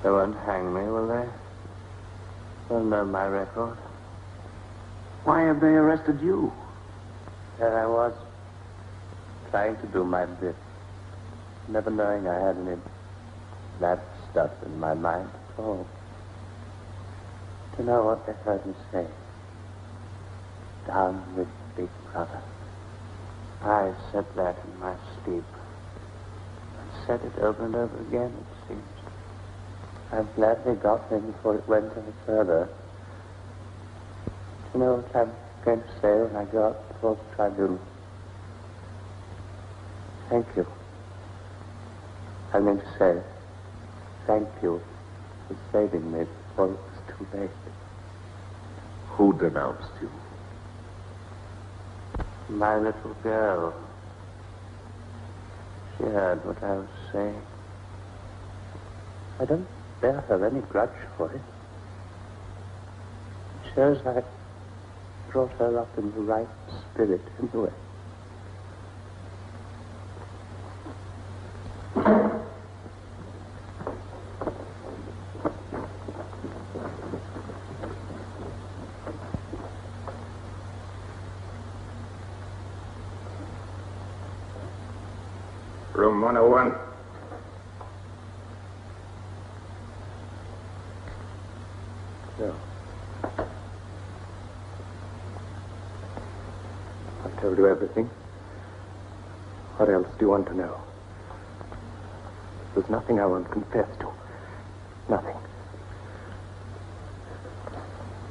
They won't hang me, will they? They'll know my record. Why have they arrested you? There I was, trying to do my bit, never knowing I had any bad stuff in my mind at all. Do you know what they heard me say? Down with Big Brother. I said that in my sleep. I said it over and over again, it seems. I'm glad they got me before it went any further. Do you know what I'm going to say when I go out before the tribunal? Thank you. I meant to say thank you for saving me before it was too late. Who denounced you? My little girl. She heard what I was saying. I don't bear her any grudge for it. It shows I brought her up in the right spirit anyway. Room 101. No. I've told you everything. What else do you want to know? There's nothing I won't confess to. Nothing.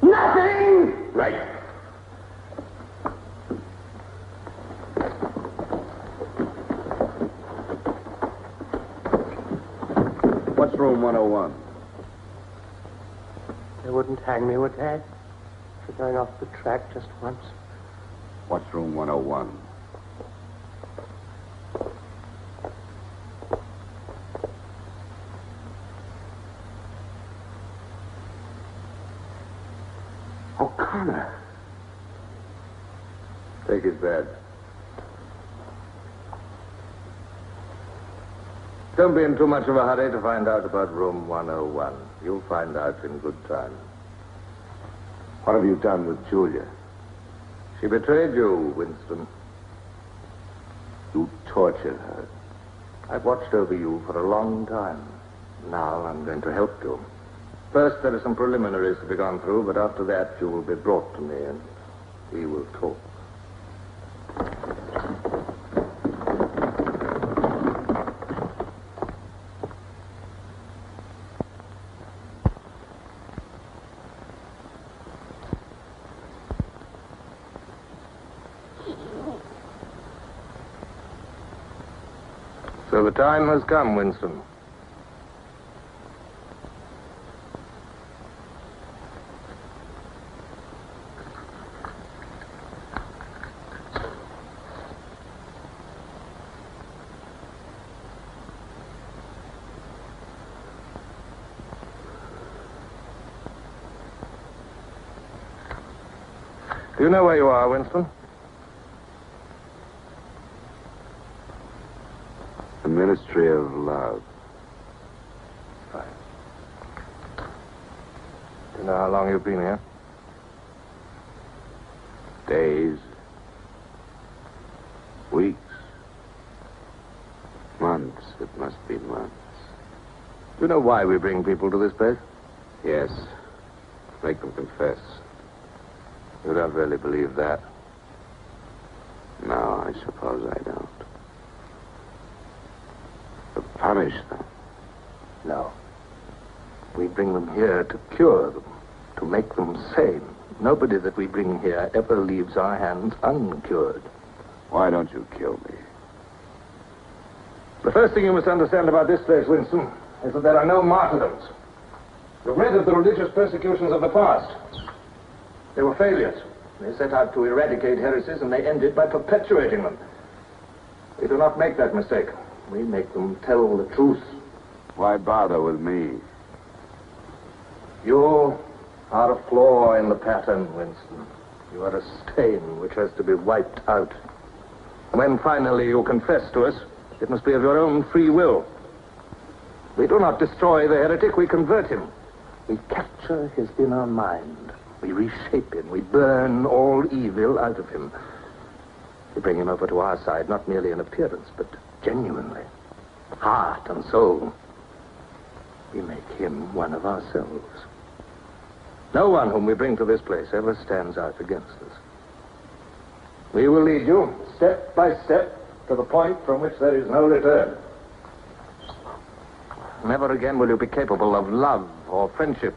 Nothing! Right. What's room 101? They wouldn't hang me, would they? For going off the track just once. What's room 101? O'Connor. Take his bed. Don't be in too much of a hurry to find out about room 101. You'll find out in good time. What have you done with Julia? She betrayed you, Winston. You tortured her. I've watched over you for a long time. Now I'm going to help you. First, there are some preliminaries to be gone through, but after that, you will be brought to me and we will talk. So the time has come, Winston. Do you know where you are, Winston? The Ministry of Love. Fine. Do you know how long you've been here? Days. Weeks. Months. It must be months. Do you know why we bring people to this place? Yes. Make them confess. You don't really believe that? No, I suppose I don't. To punish them. No. We bring them here to cure them, to make them sane. Nobody that we bring here ever leaves our hands uncured. Why don't you kill me? The first thing you must understand about this place, Winston, is that there are no martyrdoms. You've read of the religious persecutions of the past. They were failures. They set out to eradicate heresies, and they ended by perpetuating them. We do not make that mistake. We make them tell the truth. Why bother with me? You are a flaw in the pattern, Winston. You are a stain which has to be wiped out. When finally you confess to us, it must be of your own free will. We do not destroy the heretic, we convert him. We capture his inner mind. We reshape him. We burn all evil out of him. We bring him over to our side, not merely in appearance, but genuinely. Heart and soul. We make him one of ourselves. No one whom we bring to this place ever stands out against us. We will lead you, step by step, to the point from which there is no return. Never again will you be capable of love or friendship,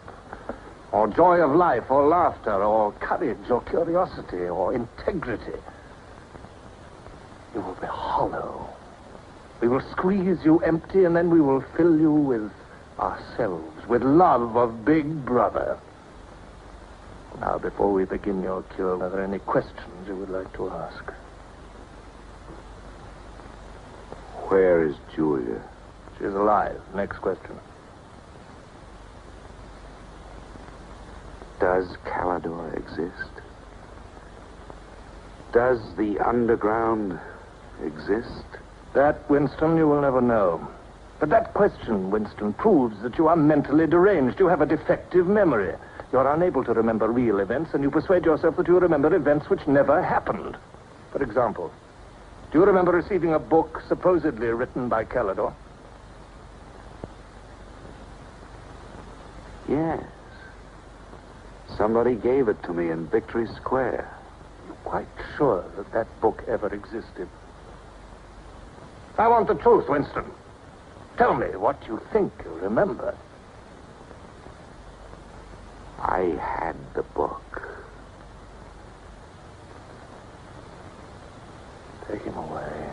or joy of life, or laughter, or courage, or curiosity, or integrity. You will be hollow, We will squeeze you empty, and then we will fill you with ourselves, with love of Big Brother. Now, before we begin your cure, are there any questions you would like to ask? Where is Julia? She is alive. Next question. Does Calidor exist? Does the underground exist? That, Winston, you will never know. But that question, Winston, proves that you are mentally deranged. You have a defective memory. You're unable to remember real events, and you persuade yourself that you remember events which never happened. For example, do you remember receiving a book supposedly written by Calidor? Yes. Somebody gave it to me in Victory Square. You're quite sure that that book ever existed? I want the truth, Winston. Tell me what you think you remember. I had the book. Take him away.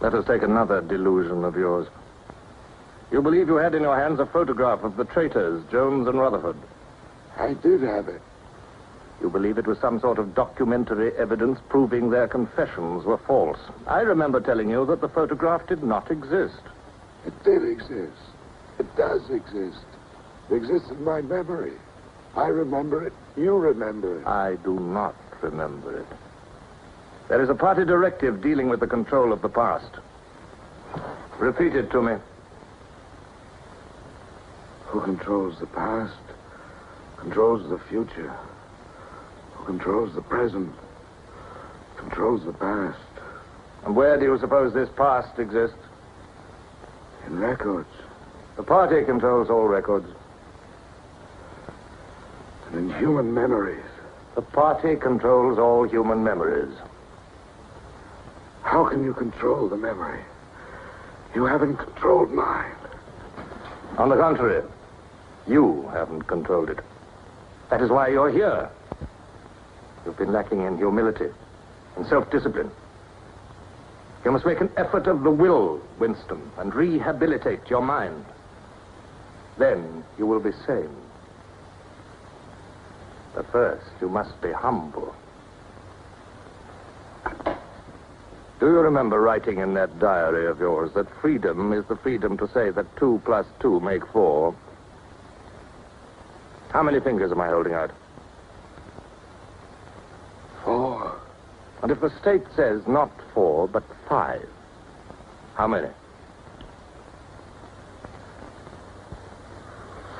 Let us take another delusion of yours. You believe you had in your hands a photograph of the traitors, Jones and Rutherford. I did have it. You believe it was some sort of documentary evidence proving their confessions were false. I remember telling you that the photograph did not exist. It did exist. It does exist. It exists in my memory. I remember it. You remember it. I do not remember it. There is a party directive dealing with the control of the past. Repeat it to me. Who controls the past controls the future. Who controls the present controls the past. And where do you suppose this past exists? In records. The party controls all records. And in human memories. The party controls all human memories. How can you control the memory? You haven't controlled mine. On the contrary, you haven't controlled it. That is why you're here. You've been lacking in humility and self-discipline. You must make an effort of the will, Winston, and rehabilitate your mind. Then you will be sane. But first, you must be humble. Do you remember writing in that diary of yours that freedom is the freedom to say that 2 plus 2 make 4? How many fingers am I holding out? 4. And if the state says not 4, but 5, how many?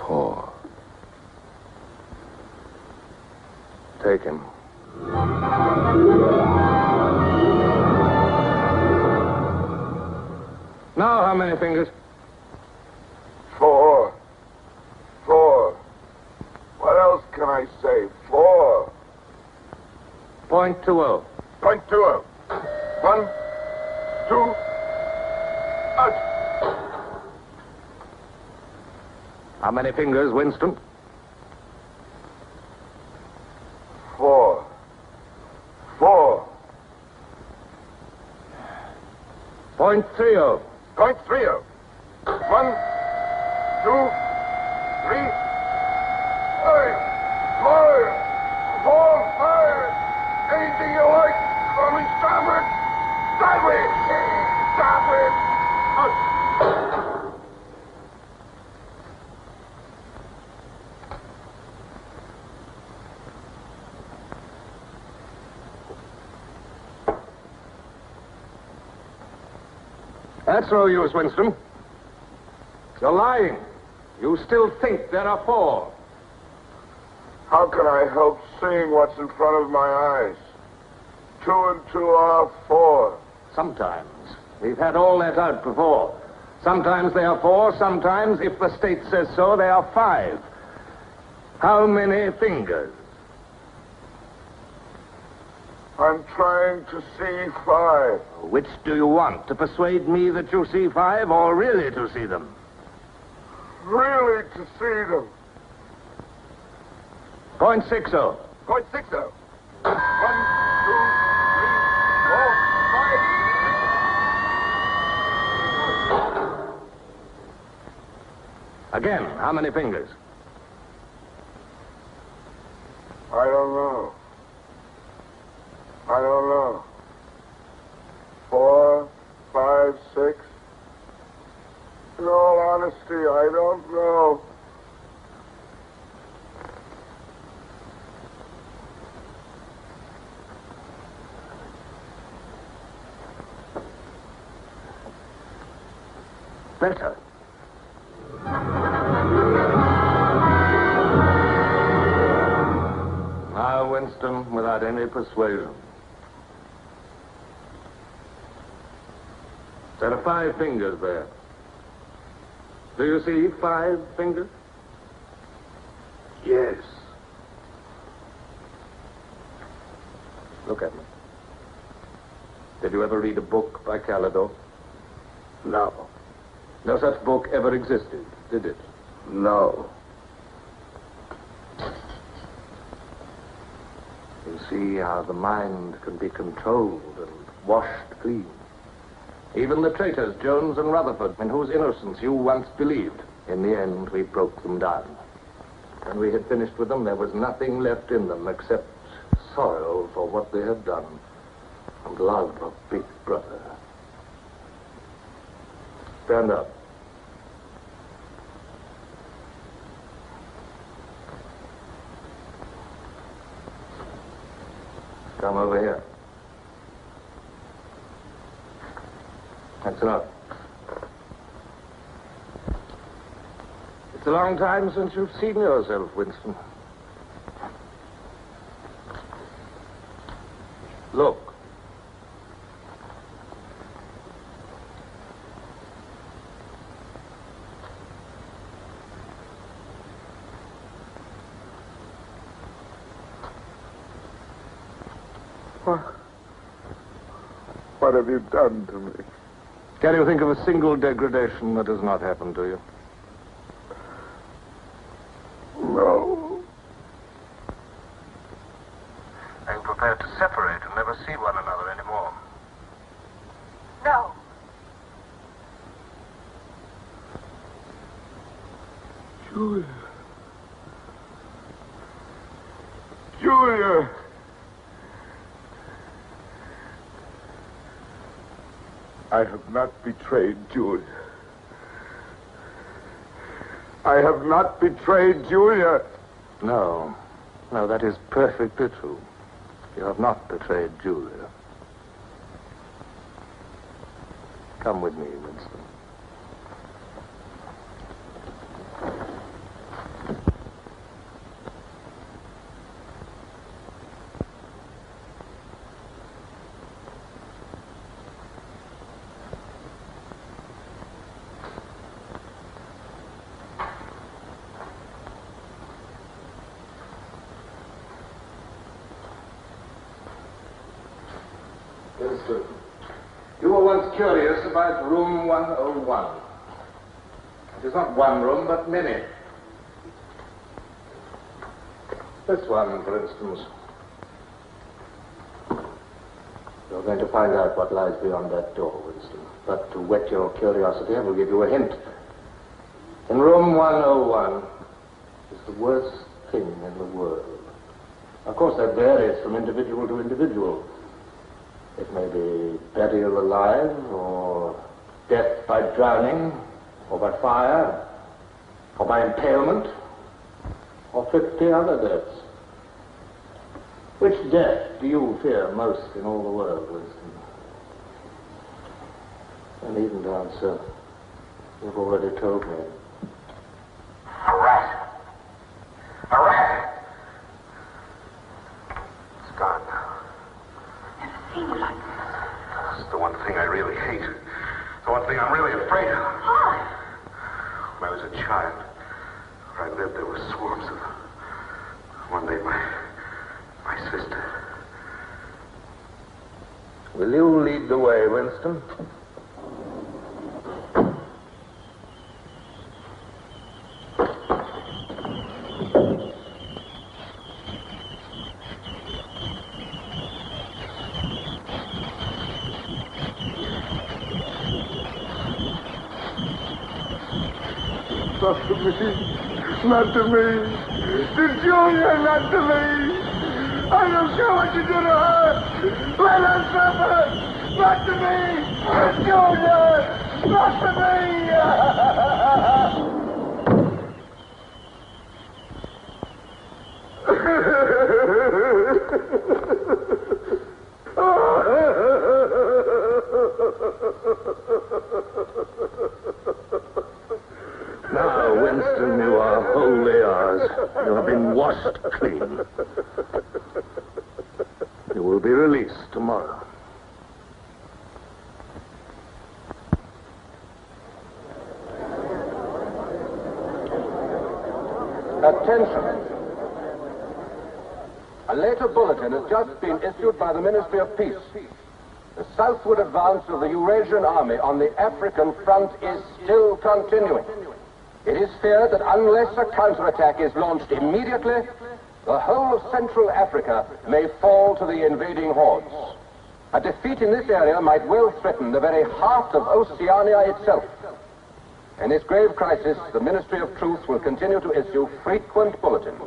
4. Take him. Now, how many fingers? 4. 4. What else can I say? 4. .20. .20. 1, 2, out. How many fingers, Winston? 4. 4. .30. .30. 1, 2, 3. 5. Anything you like. Call me starboard. Sideways. Starboard. Out. That's no use, Winston. You're lying. You still think there are 4. How can I help seeing what's in front of my eyes? 2 and 2 are 4. Sometimes. We've had all that out before. Sometimes they are 4, sometimes, if the state says so, they are 5. How many fingers? I'm trying to see 5. Which do you want? To persuade me that you see 5 or really to see them? Really to see them. Point 60. Point 60. 1, 2, 3, 4, 5. Again, how many fingers? I don't know. 4, 5, 6. In all honesty, I don't know. Better. Now, Winston, without any persuasion. There are 5 fingers there. Do you see 5 fingers? Yes. Look at me. Did you ever read a book by Calidore? No. No such book ever existed, did it? No. You see how the mind can be controlled and washed clean. Even the traitors, Jones and Rutherford, in whose innocence you once believed, in the end we broke them down. When we had finished with them, there was nothing left in them except sorrow for what they had done and love of Big Brother. Stand up. Come over here. That's enough. It's a long time since you've seen yourself, Winston. Look. What have you done to me? Can you think of a single degradation that has not happened to you? No. Are you prepared to separate and never see one another anymore? No. Julia. Julia. I have not betrayed Julia. I have not betrayed Julia. No. No, that is perfectly true. You have not betrayed Julia. Come with me, Winston. You were once curious about room 101. It is not one room, but many. This one, for instance. You're going to find out what lies beyond that door, Winston. But to whet your curiosity, I will give you a hint. In room 101 is the worst thing in the world. Of course, that varies from individual to individual. It may be burial alive, or death by drowning, or by fire, or by impalement, or 50 other deaths. Which death do you fear most in all the world, Winston? I needn't answer. You've already told me. A rat. A rat. It's gone now. Seen you like this. This is the one thing I really hate. The one thing I'm really afraid of. Why? When I was a child, where I lived, there were swarms of them. One day, my sister, Will you lead the way, Winston? Not to me. Not to me. To Julia, not to me. I don't care what you do to her. Let her suffer. Not to me. To Julia. Not to me. Now, Winston, you are wholly ours. You have been washed clean. You will be released tomorrow. Attention. A later bulletin has just been issued by the Ministry of Peace. The southward advance of the Eurasian army on the African front is still continuing. It is feared that unless a counterattack is launched immediately, the whole of Central Africa may fall to the invading hordes. A defeat in this area might well threaten the very heart of Oceania itself. In this grave crisis, the Ministry of Truth will continue to issue frequent bulletins.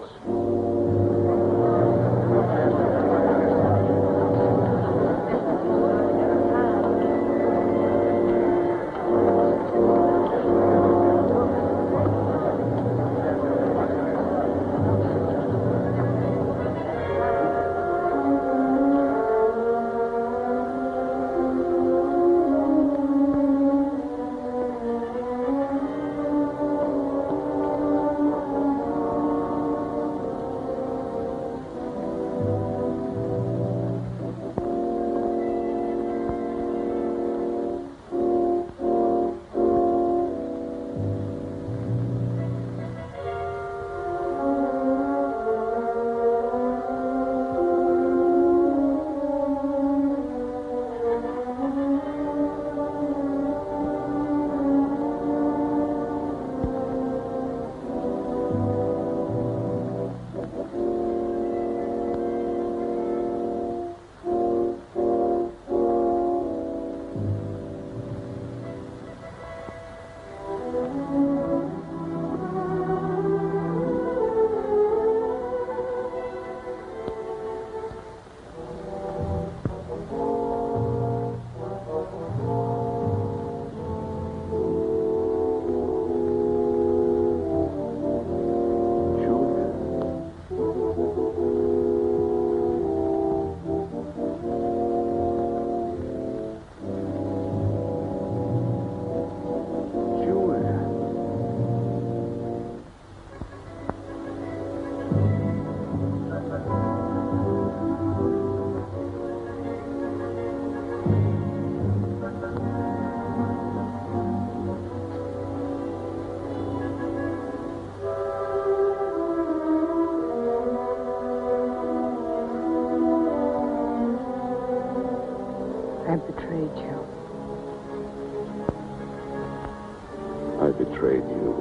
I betrayed you.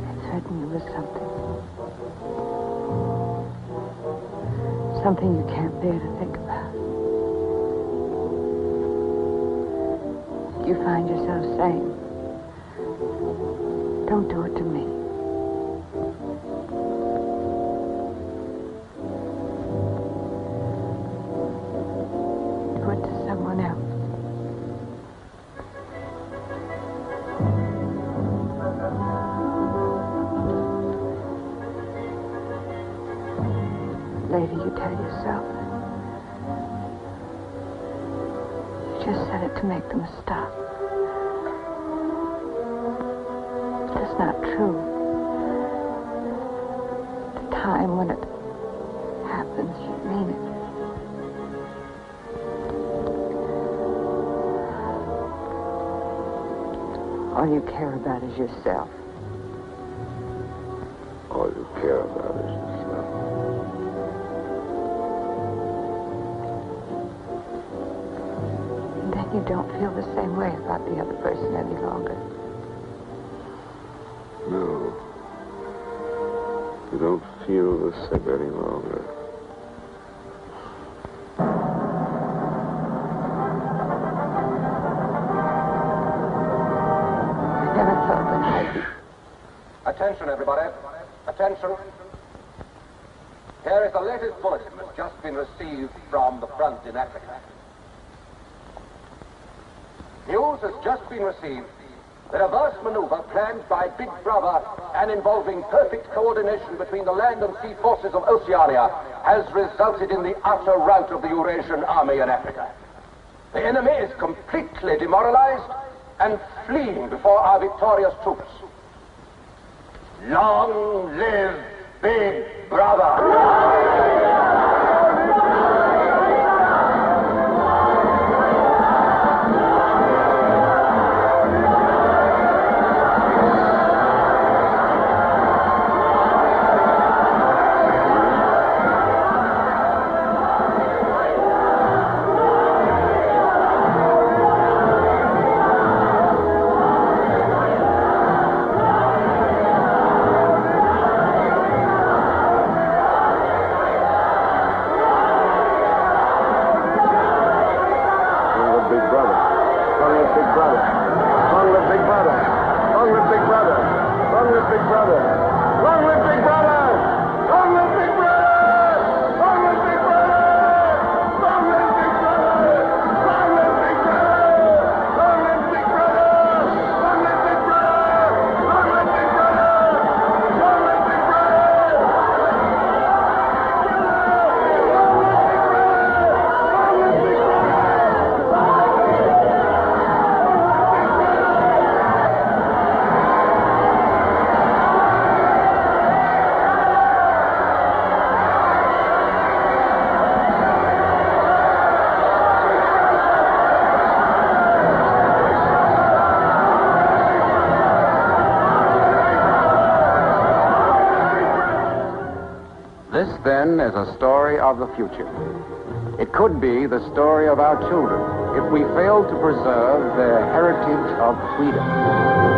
That certainly was something. Something you can't bear to think about. You find yourself saying, don't do it to me. Do it to someone else. Later you tell yourself you just said it to make them stop. But that's not true. The time when it happens, you mean it. All you care about is yourself. All you care about You don't feel the same way about the other person any longer. No. You don't feel the same any longer. I never thought that I'd be... Attention, everybody. Attention. Here is the latest bulletin that's just been received from the front in Africa. News has just been received that a vast maneuver planned by Big Brother and involving perfect coordination between the land and sea forces of Oceania has resulted in the utter rout of the Eurasian army in Africa. The enemy is completely demoralized and fleeing before our victorious troops. Long live Big Brother! This, then, is a story of the future. It could be the story of our children if we fail to preserve their heritage of freedom.